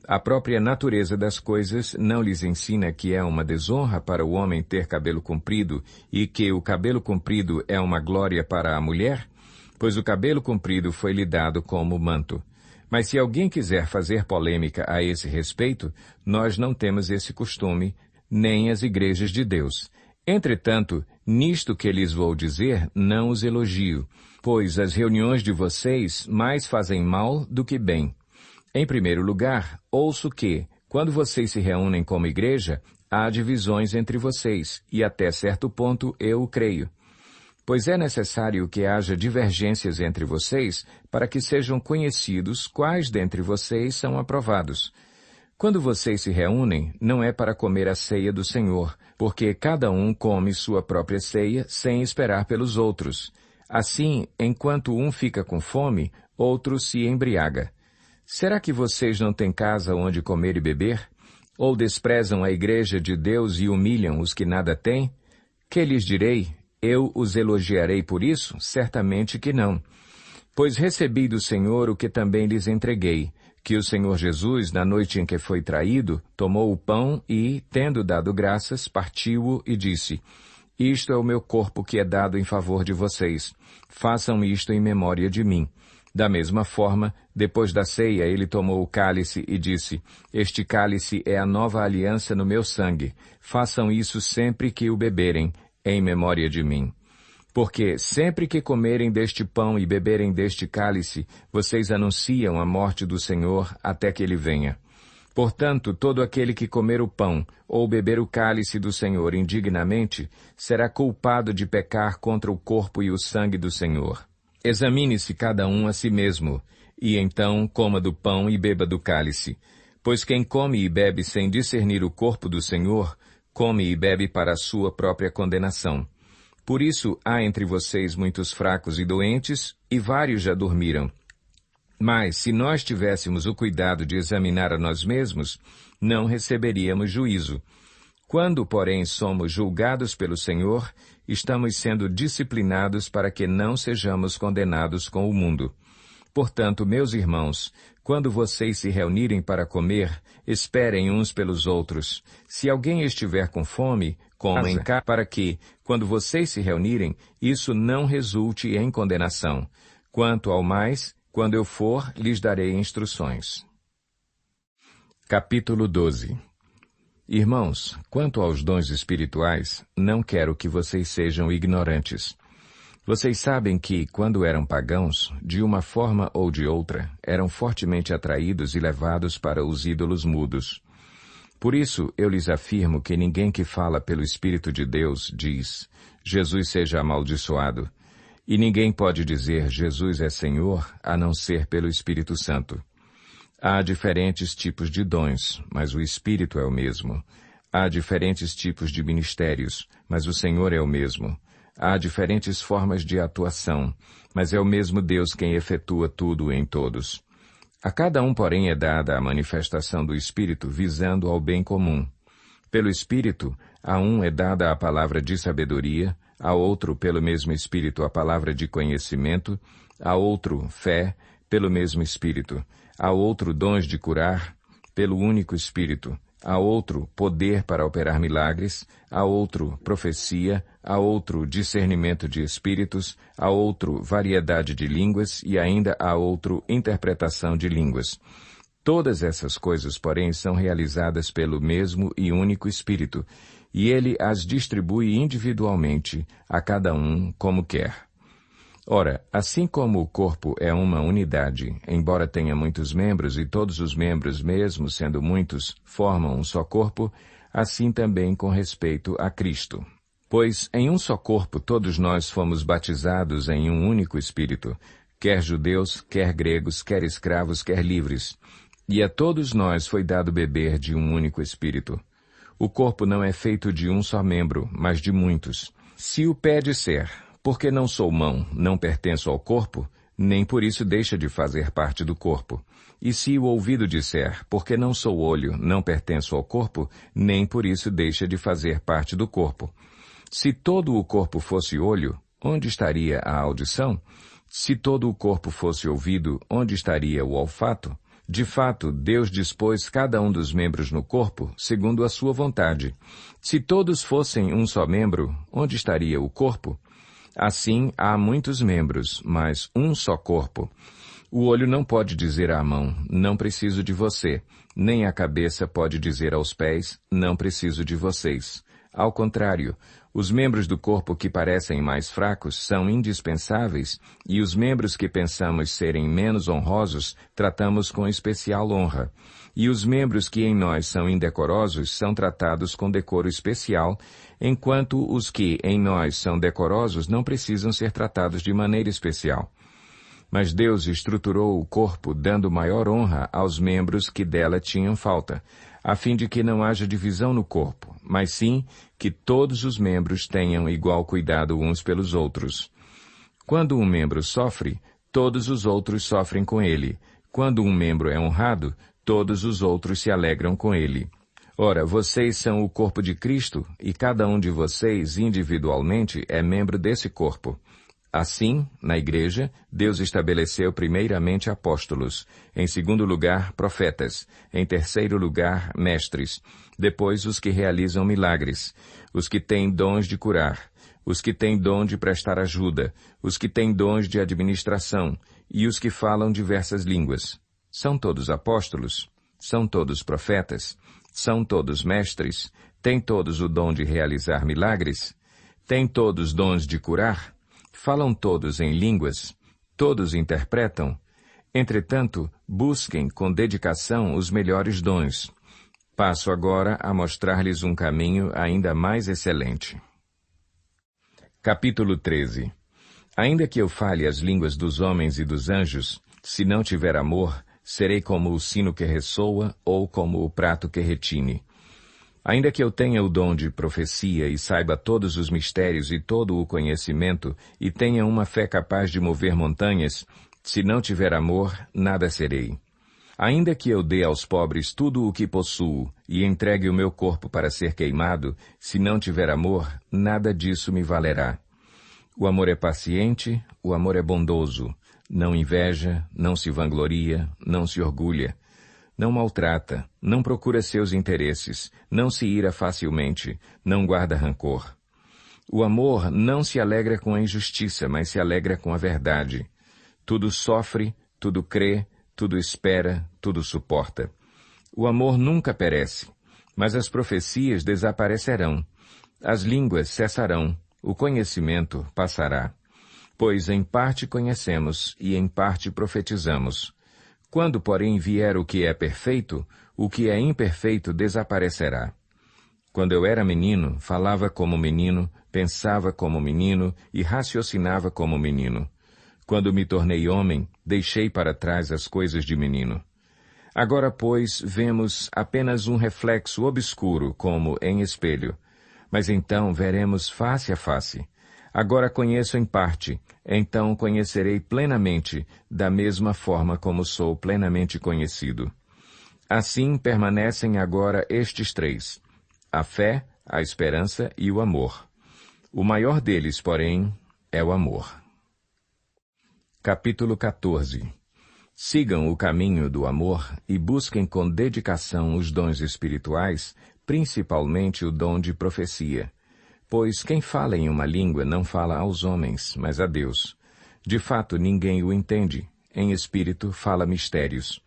A própria natureza das coisas não lhes ensina que é uma desonra para o homem ter cabelo comprido e que o cabelo comprido é uma glória para a mulher? Pois o cabelo comprido foi-lhe dado como manto. Mas se alguém quiser fazer polêmica a esse respeito, nós não temos esse costume, nem as igrejas de Deus. Entretanto, nisto que lhes vou dizer, não os elogio, pois as reuniões de vocês mais fazem mal do que bem. Em primeiro lugar, ouço que, quando vocês se reúnem como igreja, há divisões entre vocês, e até certo ponto eu o creio. Pois é necessário que haja divergências entre vocês, para que sejam conhecidos quais dentre vocês são aprovados. Quando vocês se reúnem, não é para comer a ceia do Senhor, porque cada um come sua própria ceia sem esperar pelos outros. Assim, enquanto um fica com fome, outro se embriaga. Será que vocês não têm casa onde comer e beber? Ou desprezam a igreja de Deus e humilham os que nada têm? Que lhes direi? Eu os elogiarei por isso? Certamente que não. Pois recebi do Senhor o que também lhes entreguei, que o Senhor Jesus, na noite em que foi traído, tomou o pão e, tendo dado graças, partiu-o e disse: Isto é o meu corpo que é dado em favor de vocês. Façam isto em memória de mim. Da mesma forma, depois da ceia, ele tomou o cálice e disse: Este cálice é a nova aliança no meu sangue. Façam isso sempre que o beberem, em memória de mim. Porque sempre que comerem deste pão e beberem deste cálice, vocês anunciam a morte do Senhor até que ele venha. Portanto, todo aquele que comer o pão ou beber o cálice do Senhor indignamente, será culpado de pecar contra o corpo e o sangue do Senhor. Examine-se cada um a si mesmo, e então coma do pão e beba do cálice. Pois quem come e bebe sem discernir o corpo do Senhor, come e bebe para a sua própria condenação. Por isso há entre vocês muitos fracos e doentes, e vários já dormiram. Mas, se nós tivéssemos o cuidado de examinar a nós mesmos, não receberíamos juízo. Quando, porém, somos julgados pelo Senhor, estamos sendo disciplinados para que não sejamos condenados com o mundo. Portanto, meus irmãos, quando vocês se reunirem para comer, esperem uns pelos outros. Se alguém estiver com fome, comam cá, para que, quando vocês se reunirem, isso não resulte em condenação. Quanto ao mais, quando eu for, lhes darei instruções. Capítulo 12. Irmãos, quanto aos dons espirituais, não quero que vocês sejam ignorantes. Vocês sabem que, quando eram pagãos, de uma forma ou de outra, eram fortemente atraídos e levados para os ídolos mudos. Por isso, eu lhes afirmo que ninguém que fala pelo Espírito de Deus diz: Jesus seja amaldiçoado. E ninguém pode dizer Jesus é Senhor, a não ser pelo Espírito Santo. Há diferentes tipos de dons, mas o Espírito é o mesmo. Há diferentes tipos de ministérios, mas o Senhor é o mesmo. Há diferentes formas de atuação, mas é o mesmo Deus quem efetua tudo em todos. A cada um, porém, é dada a manifestação do Espírito visando ao bem comum. Pelo Espírito, a um é dada a palavra de sabedoria, a outro, pelo mesmo Espírito, a palavra de conhecimento, a outro, fé, pelo mesmo Espírito, a outro, dons de curar, pelo único Espírito, a outro, poder para operar milagres, a outro, profecia, a outro, discernimento de espíritos, a outro, variedade de línguas e ainda a outro, interpretação de línguas. Todas essas coisas, porém, são realizadas pelo mesmo e único Espírito, e ele as distribui individualmente a cada um como quer. Ora, assim como o corpo é uma unidade, embora tenha muitos membros e todos os membros, mesmo sendo muitos, formam um só corpo, assim também com respeito a Cristo. Pois em um só corpo todos nós fomos batizados em um único Espírito, quer judeus, quer gregos, quer escravos, quer livres, e a todos nós foi dado beber de um único Espírito. O corpo não é feito de um só membro, mas de muitos. Se o pé disser, porque não sou mão, não pertenço ao corpo, nem por isso deixa de fazer parte do corpo. E se o ouvido disser, porque não sou olho, não pertenço ao corpo, nem por isso deixa de fazer parte do corpo. Se todo o corpo fosse olho, onde estaria a audição? Se todo o corpo fosse ouvido, onde estaria o olfato? De fato, Deus dispôs cada um dos membros no corpo segundo a sua vontade. Se todos fossem um só membro, onde estaria o corpo? Assim, há muitos membros, mas um só corpo. O olho não pode dizer à mão, não preciso de você, nem a cabeça pode dizer aos pés, não preciso de vocês. Ao contrário, os membros do corpo que parecem mais fracos são indispensáveis, e os membros que pensamos serem menos honrosos tratamos com especial honra. E os membros que em nós são indecorosos são tratados com decoro especial, enquanto os que em nós são decorosos não precisam ser tratados de maneira especial. Mas Deus estruturou o corpo dando maior honra aos membros que dela tinham falta, a fim de que não haja divisão no corpo, mas sim que todos os membros tenham igual cuidado uns pelos outros. Quando um membro sofre, todos os outros sofrem com ele. Quando um membro é honrado, todos os outros se alegram com ele. Ora, vocês são o corpo de Cristo, e cada um de vocês, individualmente, é membro desse corpo. Assim, na Igreja, Deus estabeleceu primeiramente apóstolos, em segundo lugar, profetas, em terceiro lugar, mestres, depois os que realizam milagres, os que têm dons de curar, os que têm dom de prestar ajuda, os que têm dons de administração e os que falam diversas línguas. São todos apóstolos? São todos profetas? São todos mestres? Têm todos o dom de realizar milagres? Têm todos dons de curar? Falam todos em línguas? Todos interpretam? Entretanto, busquem com dedicação os melhores dons. Passo agora a mostrar-lhes um caminho ainda mais excelente. Capítulo 13. Ainda que eu fale as línguas dos homens e dos anjos, se não tiver amor, serei como o sino que ressoa ou como o prato que retine. Ainda que eu tenha o dom de profecia e saiba todos os mistérios e todo o conhecimento e tenha uma fé capaz de mover montanhas, se não tiver amor, nada serei. Ainda que eu dê aos pobres tudo o que possuo e entregue o meu corpo para ser queimado, se não tiver amor, nada disso me valerá. O amor é paciente, o amor é bondoso, não inveja, não se vangloria, não se orgulha. Não maltrata, não procura seus interesses, não se ira facilmente, não guarda rancor. O amor não se alegra com a injustiça, mas se alegra com a verdade. Tudo sofre, tudo crê, tudo espera, tudo suporta. O amor nunca perece, mas as profecias desaparecerão. As línguas cessarão, o conhecimento passará. Pois em parte conhecemos e em parte profetizamos. Quando, porém, vier o que é perfeito, o que é imperfeito desaparecerá. Quando eu era menino, falava como menino, pensava como menino e raciocinava como menino. Quando me tornei homem, deixei para trás as coisas de menino. Agora, pois, vemos apenas um reflexo obscuro, como em espelho. Mas então veremos face a face. Agora conheço em parte, então conhecerei plenamente, da mesma forma como sou plenamente conhecido. Assim permanecem agora estes três: a fé, a esperança e o amor. O maior deles, porém, é o amor. Capítulo 14. Sigam o caminho do amor e busquem com dedicação os dons espirituais, principalmente o dom de profecia. Pois quem fala em uma língua não fala aos homens, mas a Deus. De fato, ninguém o entende. Em espírito, fala mistérios.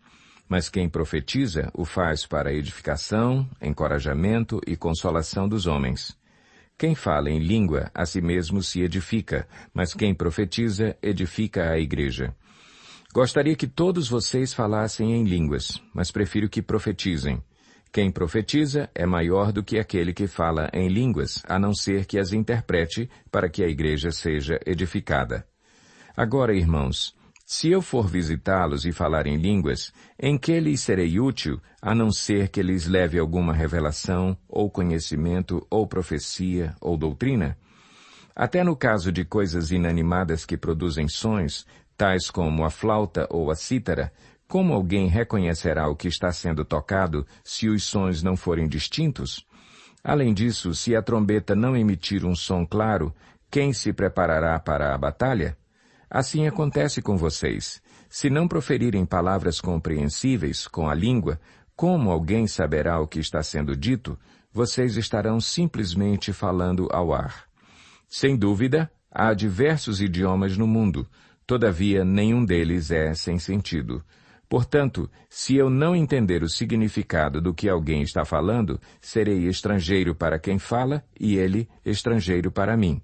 Mas quem profetiza, o faz para edificação, encorajamento e consolação dos homens. Quem fala em língua, a si mesmo se edifica, mas quem profetiza, edifica a igreja. Gostaria que todos vocês falassem em línguas, mas prefiro que profetizem. Quem profetiza é maior do que aquele que fala em línguas, a não ser que as interprete para que a igreja seja edificada. Agora, irmãos, Se eu for visitá-los e falar em línguas, em que lhes serei útil, a não ser que lhes leve alguma revelação, ou conhecimento, ou profecia, ou doutrina? Até no caso de coisas inanimadas que produzem sons, tais como a flauta ou a cítara, como alguém reconhecerá o que está sendo tocado se os sons não forem distintos? Além disso, se a trombeta não emitir um som claro, quem se preparará para a batalha? Assim acontece com vocês. Se não proferirem palavras compreensíveis com a língua, como alguém saberá o que está sendo dito? Vocês estarão simplesmente falando ao ar. Sem dúvida, há diversos idiomas no mundo, todavia nenhum deles é sem sentido. Portanto, se eu não entender o significado do que alguém está falando, serei estrangeiro para quem fala e ele estrangeiro para mim.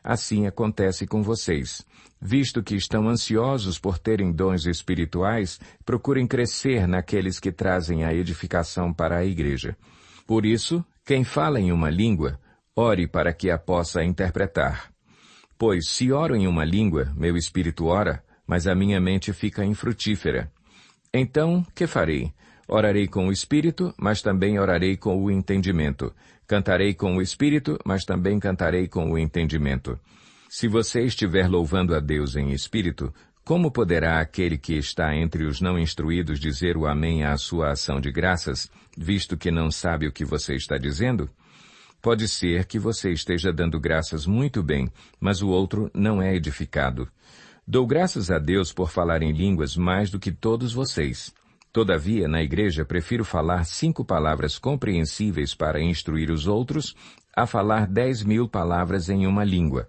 Assim acontece com vocês. Visto que estão ansiosos por terem dons espirituais, procurem crescer naqueles que trazem a edificação para a igreja. Por isso, quem fala em uma língua, ore para que a possa interpretar. Pois se oro em uma língua, meu espírito ora, mas a minha mente fica infrutífera. Então, que farei? Orarei com o espírito, mas também orarei com o entendimento. Cantarei com o espírito, mas também cantarei com o entendimento. Se você estiver louvando a Deus em espírito, como poderá aquele que está entre os não instruídos dizer o amém à sua ação de graças, visto que não sabe o que você está dizendo? Pode ser que você esteja dando graças muito bem, mas o outro não é edificado. Dou graças a Deus por falar em línguas mais do que todos vocês. Todavia, na igreja, prefiro falar 5 palavras compreensíveis para instruir os outros, a falar 10.000 palavras em uma língua.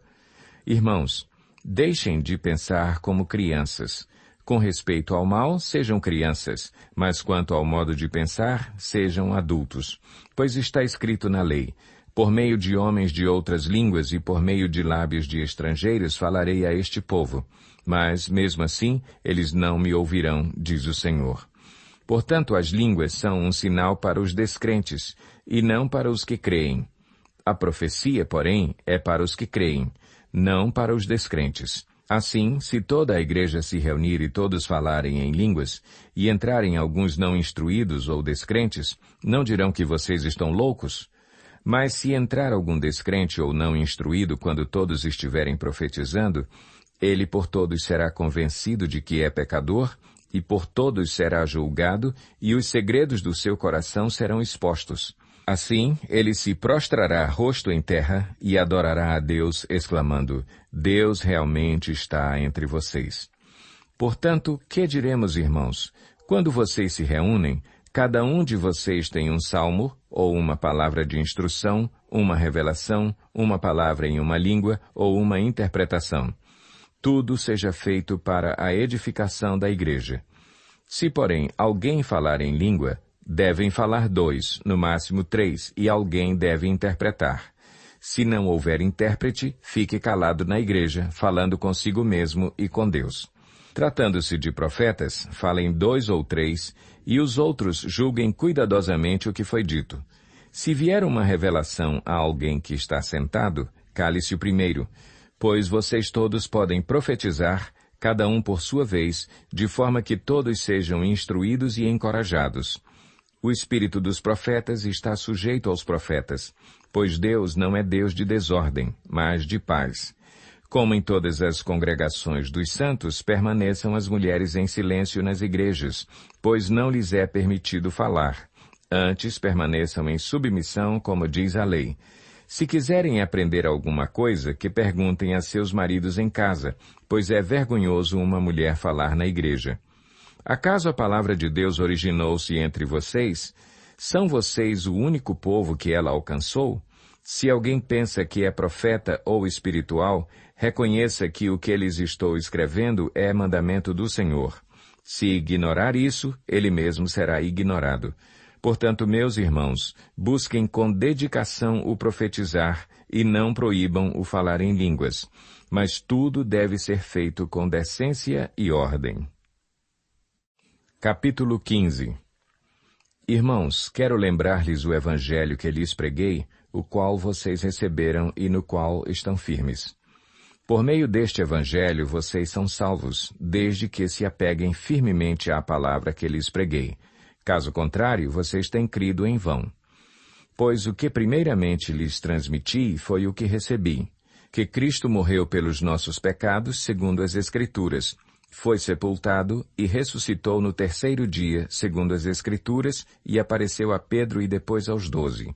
Irmãos, deixem de pensar como crianças. Com respeito ao mal, sejam crianças, mas quanto ao modo de pensar, sejam adultos. Pois está escrito na lei: por meio de homens de outras línguas e por meio de lábios de estrangeiros falarei a este povo. Mas, mesmo assim, eles não me ouvirão, diz o Senhor. Portanto, as línguas são um sinal para os descrentes, e não para os que creem. A profecia, porém, é para os que creem, não para os descrentes. Assim, se toda a igreja se reunir e todos falarem em línguas, e entrarem alguns não instruídos ou descrentes, não dirão que vocês estão loucos? Mas se entrar algum descrente ou não instruído quando todos estiverem profetizando, ele por todos será convencido de que é pecador, e por todos será julgado, e os segredos do seu coração serão expostos. Assim, ele se prostrará rosto em terra e adorará a Deus, exclamando: Deus realmente está entre vocês. Portanto, que diremos, irmãos? Quando vocês se reúnem, cada um de vocês tem um salmo, ou uma palavra de instrução, uma revelação, uma palavra em uma língua, ou uma interpretação. Tudo seja feito para a edificação da igreja. Se, porém, alguém falar em língua, devem falar 2, no máximo 3, e alguém deve interpretar. Se não houver intérprete, fique calado na igreja, falando consigo mesmo e com Deus. Tratando-se de profetas, falem 2 ou 3, e os outros julguem cuidadosamente o que foi dito. Se vier uma revelação a alguém que está sentado, cale-se o primeiro, pois vocês todos podem profetizar, cada um por sua vez, de forma que todos sejam instruídos e encorajados. O espírito dos profetas está sujeito aos profetas, pois Deus não é Deus de desordem, mas de paz. Como em todas as congregações dos santos, permaneçam as mulheres em silêncio nas igrejas, pois não lhes é permitido falar. Antes permaneçam em submissão, como diz a lei. Se quiserem aprender alguma coisa, que perguntem a seus maridos em casa, pois é vergonhoso uma mulher falar na igreja. Acaso a palavra de Deus originou-se entre vocês? São vocês o único povo que ela alcançou? Se alguém pensa que é profeta ou espiritual, reconheça que o que lhes estou escrevendo é mandamento do Senhor. Se ignorar isso, ele mesmo será ignorado. Portanto, meus irmãos, busquem com dedicação o profetizar e não proíbam o falar em línguas. Mas tudo deve ser feito com decência e ordem. Capítulo 15. Irmãos, quero lembrar-lhes o evangelho que lhes preguei, o qual vocês receberam e no qual estão firmes. Por meio deste Evangelho vocês são salvos, desde que se apeguem firmemente à palavra que lhes preguei. Caso contrário, vocês têm crido em vão. Pois o que primeiramente lhes transmiti foi o que recebi, que Cristo morreu pelos nossos pecados, segundo as Escrituras, foi sepultado e ressuscitou no terceiro dia, segundo as Escrituras, e apareceu a Pedro e depois aos 12.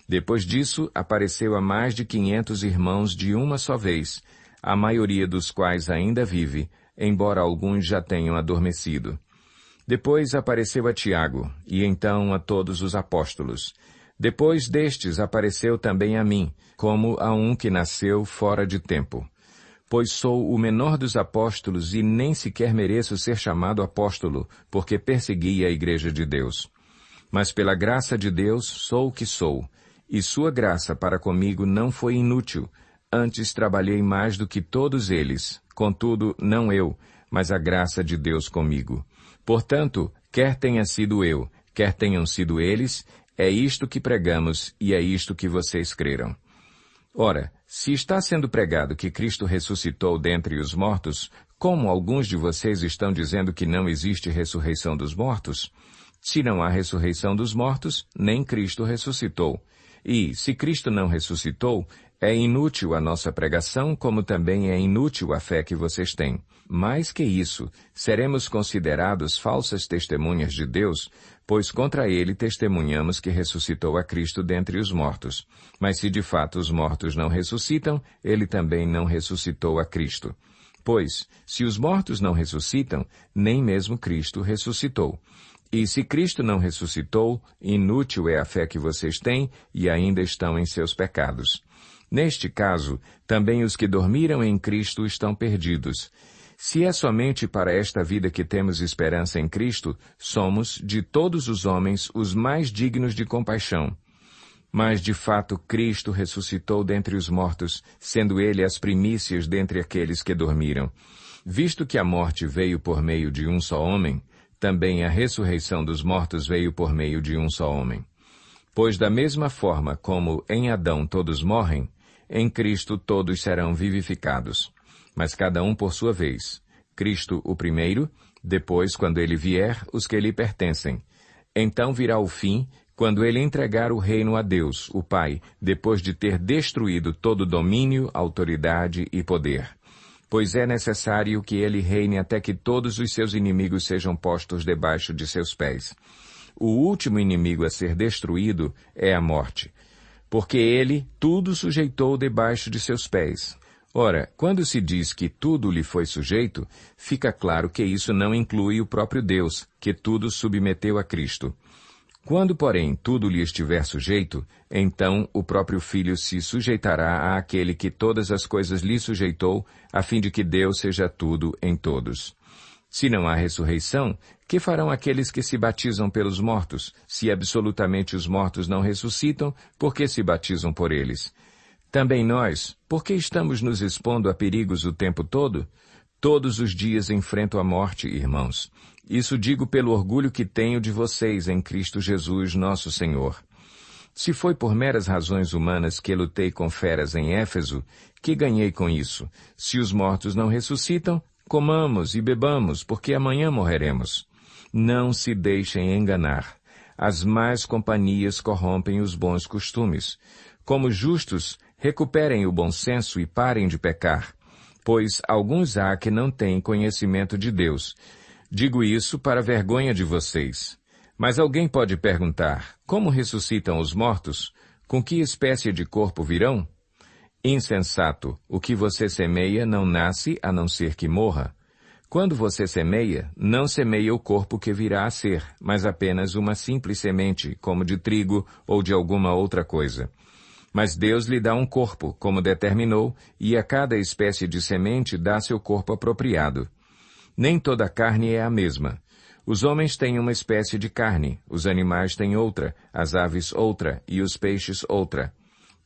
Depois disso, apareceu a mais de 500 irmãos de uma só vez, a maioria dos quais ainda vive, embora alguns já tenham adormecido. Depois apareceu a Tiago, e então a todos os apóstolos. Depois destes apareceu também a mim, como a um que nasceu fora de tempo. Pois sou o menor dos apóstolos e nem sequer mereço ser chamado apóstolo, porque persegui a igreja de Deus. Mas pela graça de Deus sou o que sou, e sua graça para comigo não foi inútil. Antes trabalhei mais do que todos eles, contudo, não eu, mas a graça de Deus comigo. Portanto, quer tenha sido eu, quer tenham sido eles, é isto que pregamos e é isto que vocês creram. Ora, se está sendo pregado que Cristo ressuscitou dentre os mortos, como alguns de vocês estão dizendo que não existe ressurreição dos mortos? Se não há ressurreição dos mortos, nem Cristo ressuscitou. E, se Cristo não ressuscitou, é inútil a nossa pregação, como também é inútil a fé que vocês têm. Mais que isso, seremos considerados falsas testemunhas de Deus, pois contra ele testemunhamos que ressuscitou a Cristo dentre os mortos. Mas se de fato os mortos não ressuscitam, ele também não ressuscitou a Cristo. Pois, se os mortos não ressuscitam, nem mesmo Cristo ressuscitou. E se Cristo não ressuscitou, inútil é a fé que vocês têm e ainda estão em seus pecados. Neste caso, também os que dormiram em Cristo estão perdidos. Se é somente para esta vida que temos esperança em Cristo, somos, de todos os homens, os mais dignos de compaixão. Mas, de fato, Cristo ressuscitou dentre os mortos, sendo ele as primícias dentre aqueles que dormiram. Visto que a morte veio por meio de um só homem, também a ressurreição dos mortos veio por meio de um só homem. Pois da mesma forma como em Adão todos morrem, em Cristo todos serão vivificados. Mas cada um por sua vez. Cristo o primeiro, depois, quando ele vier, os que lhe pertencem. Então virá o fim, quando ele entregar o reino a Deus, o Pai, depois de ter destruído todo domínio, autoridade e poder. Pois é necessário que ele reine até que todos os seus inimigos sejam postos debaixo de seus pés. O último inimigo a ser destruído é a morte, porque ele tudo sujeitou debaixo de seus pés. Ora, quando se diz que tudo lhe foi sujeito, fica claro que isso não inclui o próprio Deus, que tudo submeteu a Cristo. Quando, porém, tudo lhe estiver sujeito, então o próprio Filho se sujeitará àquele que todas as coisas lhe sujeitou, a fim de que Deus seja tudo em todos. Se não há ressurreição, que farão aqueles que se batizam pelos mortos, se absolutamente os mortos não ressuscitam, por que se batizam por eles? Também nós, por que estamos nos expondo a perigos o tempo todo? Todos os dias enfrento a morte, irmãos. Isso digo pelo orgulho que tenho de vocês em Cristo Jesus, nosso Senhor. Se foi por meras razões humanas que lutei com feras em Éfeso, que ganhei com isso? Se os mortos não ressuscitam, comamos e bebamos, porque amanhã morreremos. Não se deixem enganar. As más companhias corrompem os bons costumes. Como justos, recuperem o bom senso e parem de pecar, pois alguns há que não têm conhecimento de Deus. Digo isso para vergonha de vocês. Mas alguém pode perguntar, como ressuscitam os mortos? Com que espécie de corpo virão? Insensato, o que você semeia não nasce a não ser que morra. Quando você semeia, não semeia o corpo que virá a ser, mas apenas uma simples semente, como de trigo ou de alguma outra coisa. Mas Deus lhe dá um corpo, como determinou, e a cada espécie de semente dá seu corpo apropriado. Nem toda a carne é a mesma. Os homens têm uma espécie de carne, os animais têm outra, as aves outra, e os peixes outra.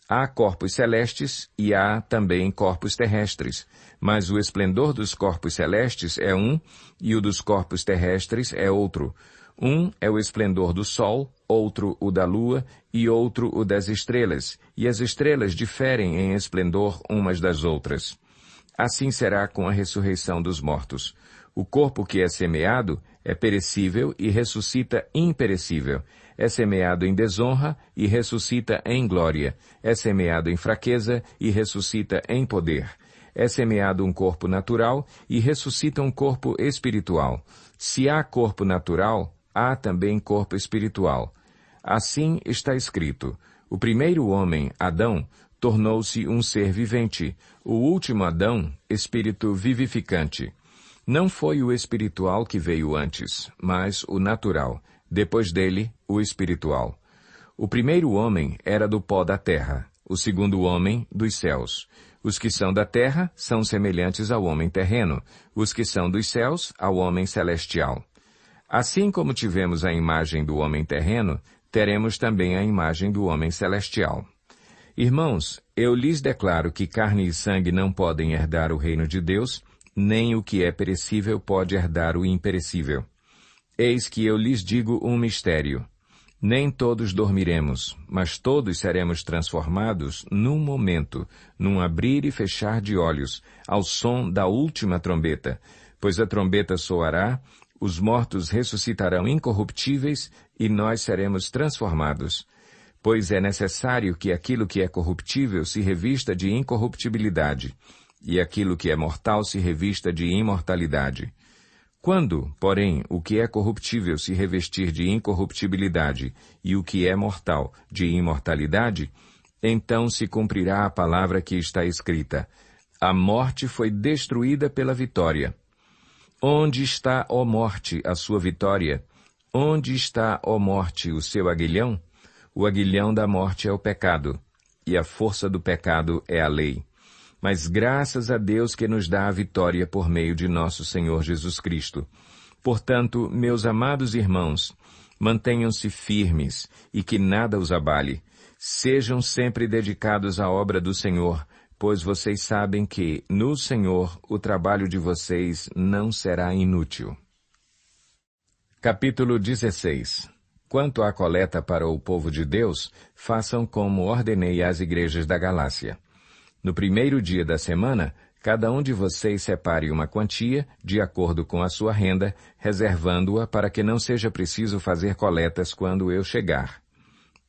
Há corpos celestes e há também corpos terrestres, mas o esplendor dos corpos celestes é um, e o dos corpos terrestres é outro. Um é o esplendor do sol, outro o da lua, e outro o das estrelas, e as estrelas diferem em esplendor umas das outras. assim será com a ressurreição dos mortos. O corpo que é semeado é perecível e ressuscita imperecível. É semeado em desonra e ressuscita em glória. É semeado em fraqueza e ressuscita em poder. É semeado um corpo natural e ressuscita um corpo espiritual. Se há corpo natural, há também corpo espiritual. Assim está escrito: o primeiro homem, Adão, tornou-se um ser vivente. O último Adão, espírito vivificante. Não foi o espiritual que veio antes, mas o natural. Depois dele, o espiritual. O primeiro homem era do pó da terra, o segundo homem, dos céus. Os que são da terra são semelhantes ao homem terreno, os que são dos céus, ao homem celestial. Assim como tivemos a imagem do homem terreno, teremos também a imagem do homem celestial. Irmãos, eu lhes declaro que carne e sangue não podem herdar o reino de Deus, nem o que é perecível pode herdar o imperecível. Eis que eu lhes digo um mistério. Nem todos dormiremos, mas todos seremos transformados num momento, num abrir e fechar de olhos, ao som da última trombeta. Pois a trombeta soará, os mortos ressuscitarão incorruptíveis e nós seremos transformados. Pois é necessário que aquilo que é corruptível se revista de incorruptibilidade, e aquilo que é mortal se revista de imortalidade. Quando, porém, o que é corruptível se revestir de incorruptibilidade e o que é mortal de imortalidade, então se cumprirá a palavra que está escrita: a morte foi destruída pela vitória. Onde está, ó morte, a sua vitória? Onde está, ó morte, o seu aguilhão? O aguilhão da morte é o pecado, e a força do pecado é a lei. Mas graças a Deus que nos dá a vitória por meio de nosso Senhor Jesus Cristo. Portanto, meus amados irmãos, mantenham-se firmes e que nada os abale. Sejam sempre dedicados à obra do Senhor, pois vocês sabem que, no Senhor, o trabalho de vocês não será inútil. Capítulo 16. Quanto à coleta para o povo de Deus, façam como ordenei às igrejas da Galácia. No primeiro dia da semana, cada um de vocês separe uma quantia, de acordo com a sua renda, reservando-a para que não seja preciso fazer coletas quando eu chegar.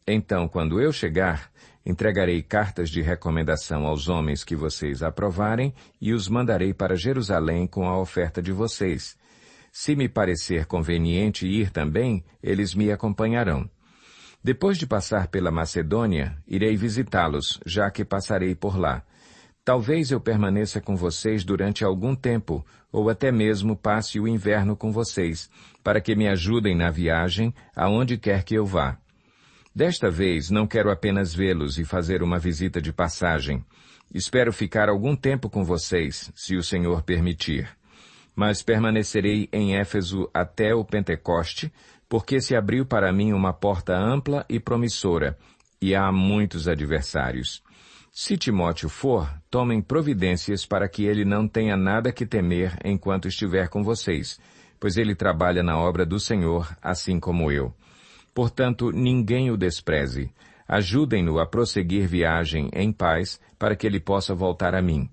Então, quando eu chegar, entregarei cartas de recomendação aos homens que vocês aprovarem e os mandarei para Jerusalém com a oferta de vocês. Se me parecer conveniente ir também, eles me acompanharão. Depois de passar pela Macedônia, irei visitá-los, já que passarei por lá. Talvez eu permaneça com vocês durante algum tempo, ou até mesmo passe o inverno com vocês, para que me ajudem na viagem, aonde quer que eu vá. Desta vez, não quero apenas vê-los e fazer uma visita de passagem. Espero ficar algum tempo com vocês, se o Senhor permitir. Mas permanecerei em Éfeso até o Pentecoste, porque se abriu para mim uma porta ampla e promissora, e há muitos adversários. Se Timóteo for, tomem providências para que ele não tenha nada que temer enquanto estiver com vocês, pois ele trabalha na obra do Senhor, assim como eu. Portanto, ninguém o despreze. Ajudem-no a prosseguir viagem em paz, para que ele possa voltar a mim.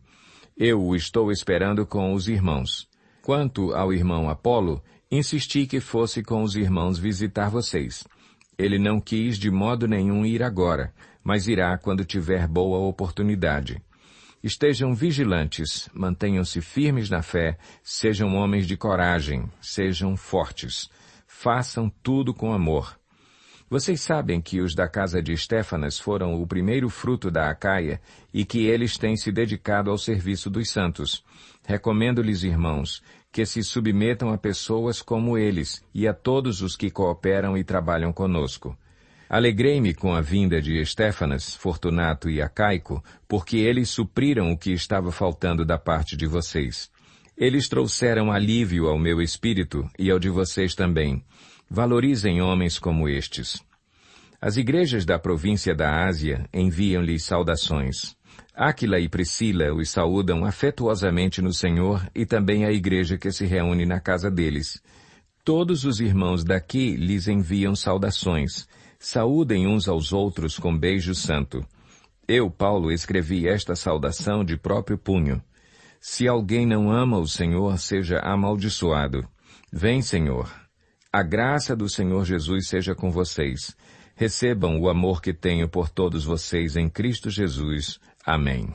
Eu o estou esperando com os irmãos. Quanto ao irmão Apolo, insisti que fosse com os irmãos visitar vocês. Ele não quis de modo nenhum ir agora, mas irá quando tiver boa oportunidade. Estejam vigilantes, mantenham-se firmes na fé, sejam homens de coragem, sejam fortes. Façam tudo com amor. Vocês sabem que os da casa de Estéfanas foram o primeiro fruto da Acaia e que eles têm se dedicado ao serviço dos santos. Recomendo-lhes, irmãos, que se submetam a pessoas como eles e a todos os que cooperam e trabalham conosco. Alegrei-me com a vinda de Estéfanas, Fortunato e Acaico, porque eles supriram o que estava faltando da parte de vocês. Eles trouxeram alívio ao meu espírito e ao de vocês também. Valorizem homens como estes. As igrejas da província da Ásia enviam-lhes saudações. Áquila e Priscila os saúdam afetuosamente no Senhor e também a igreja que se reúne na casa deles. Todos os irmãos daqui lhes enviam saudações. Saúdem uns aos outros com beijo santo. Eu, Paulo, escrevi esta saudação de próprio punho. Se alguém não ama o Senhor, seja amaldiçoado. Vem, Senhor. A graça do Senhor Jesus seja com vocês. Recebam o amor que tenho por todos vocês em Cristo Jesus. Amém.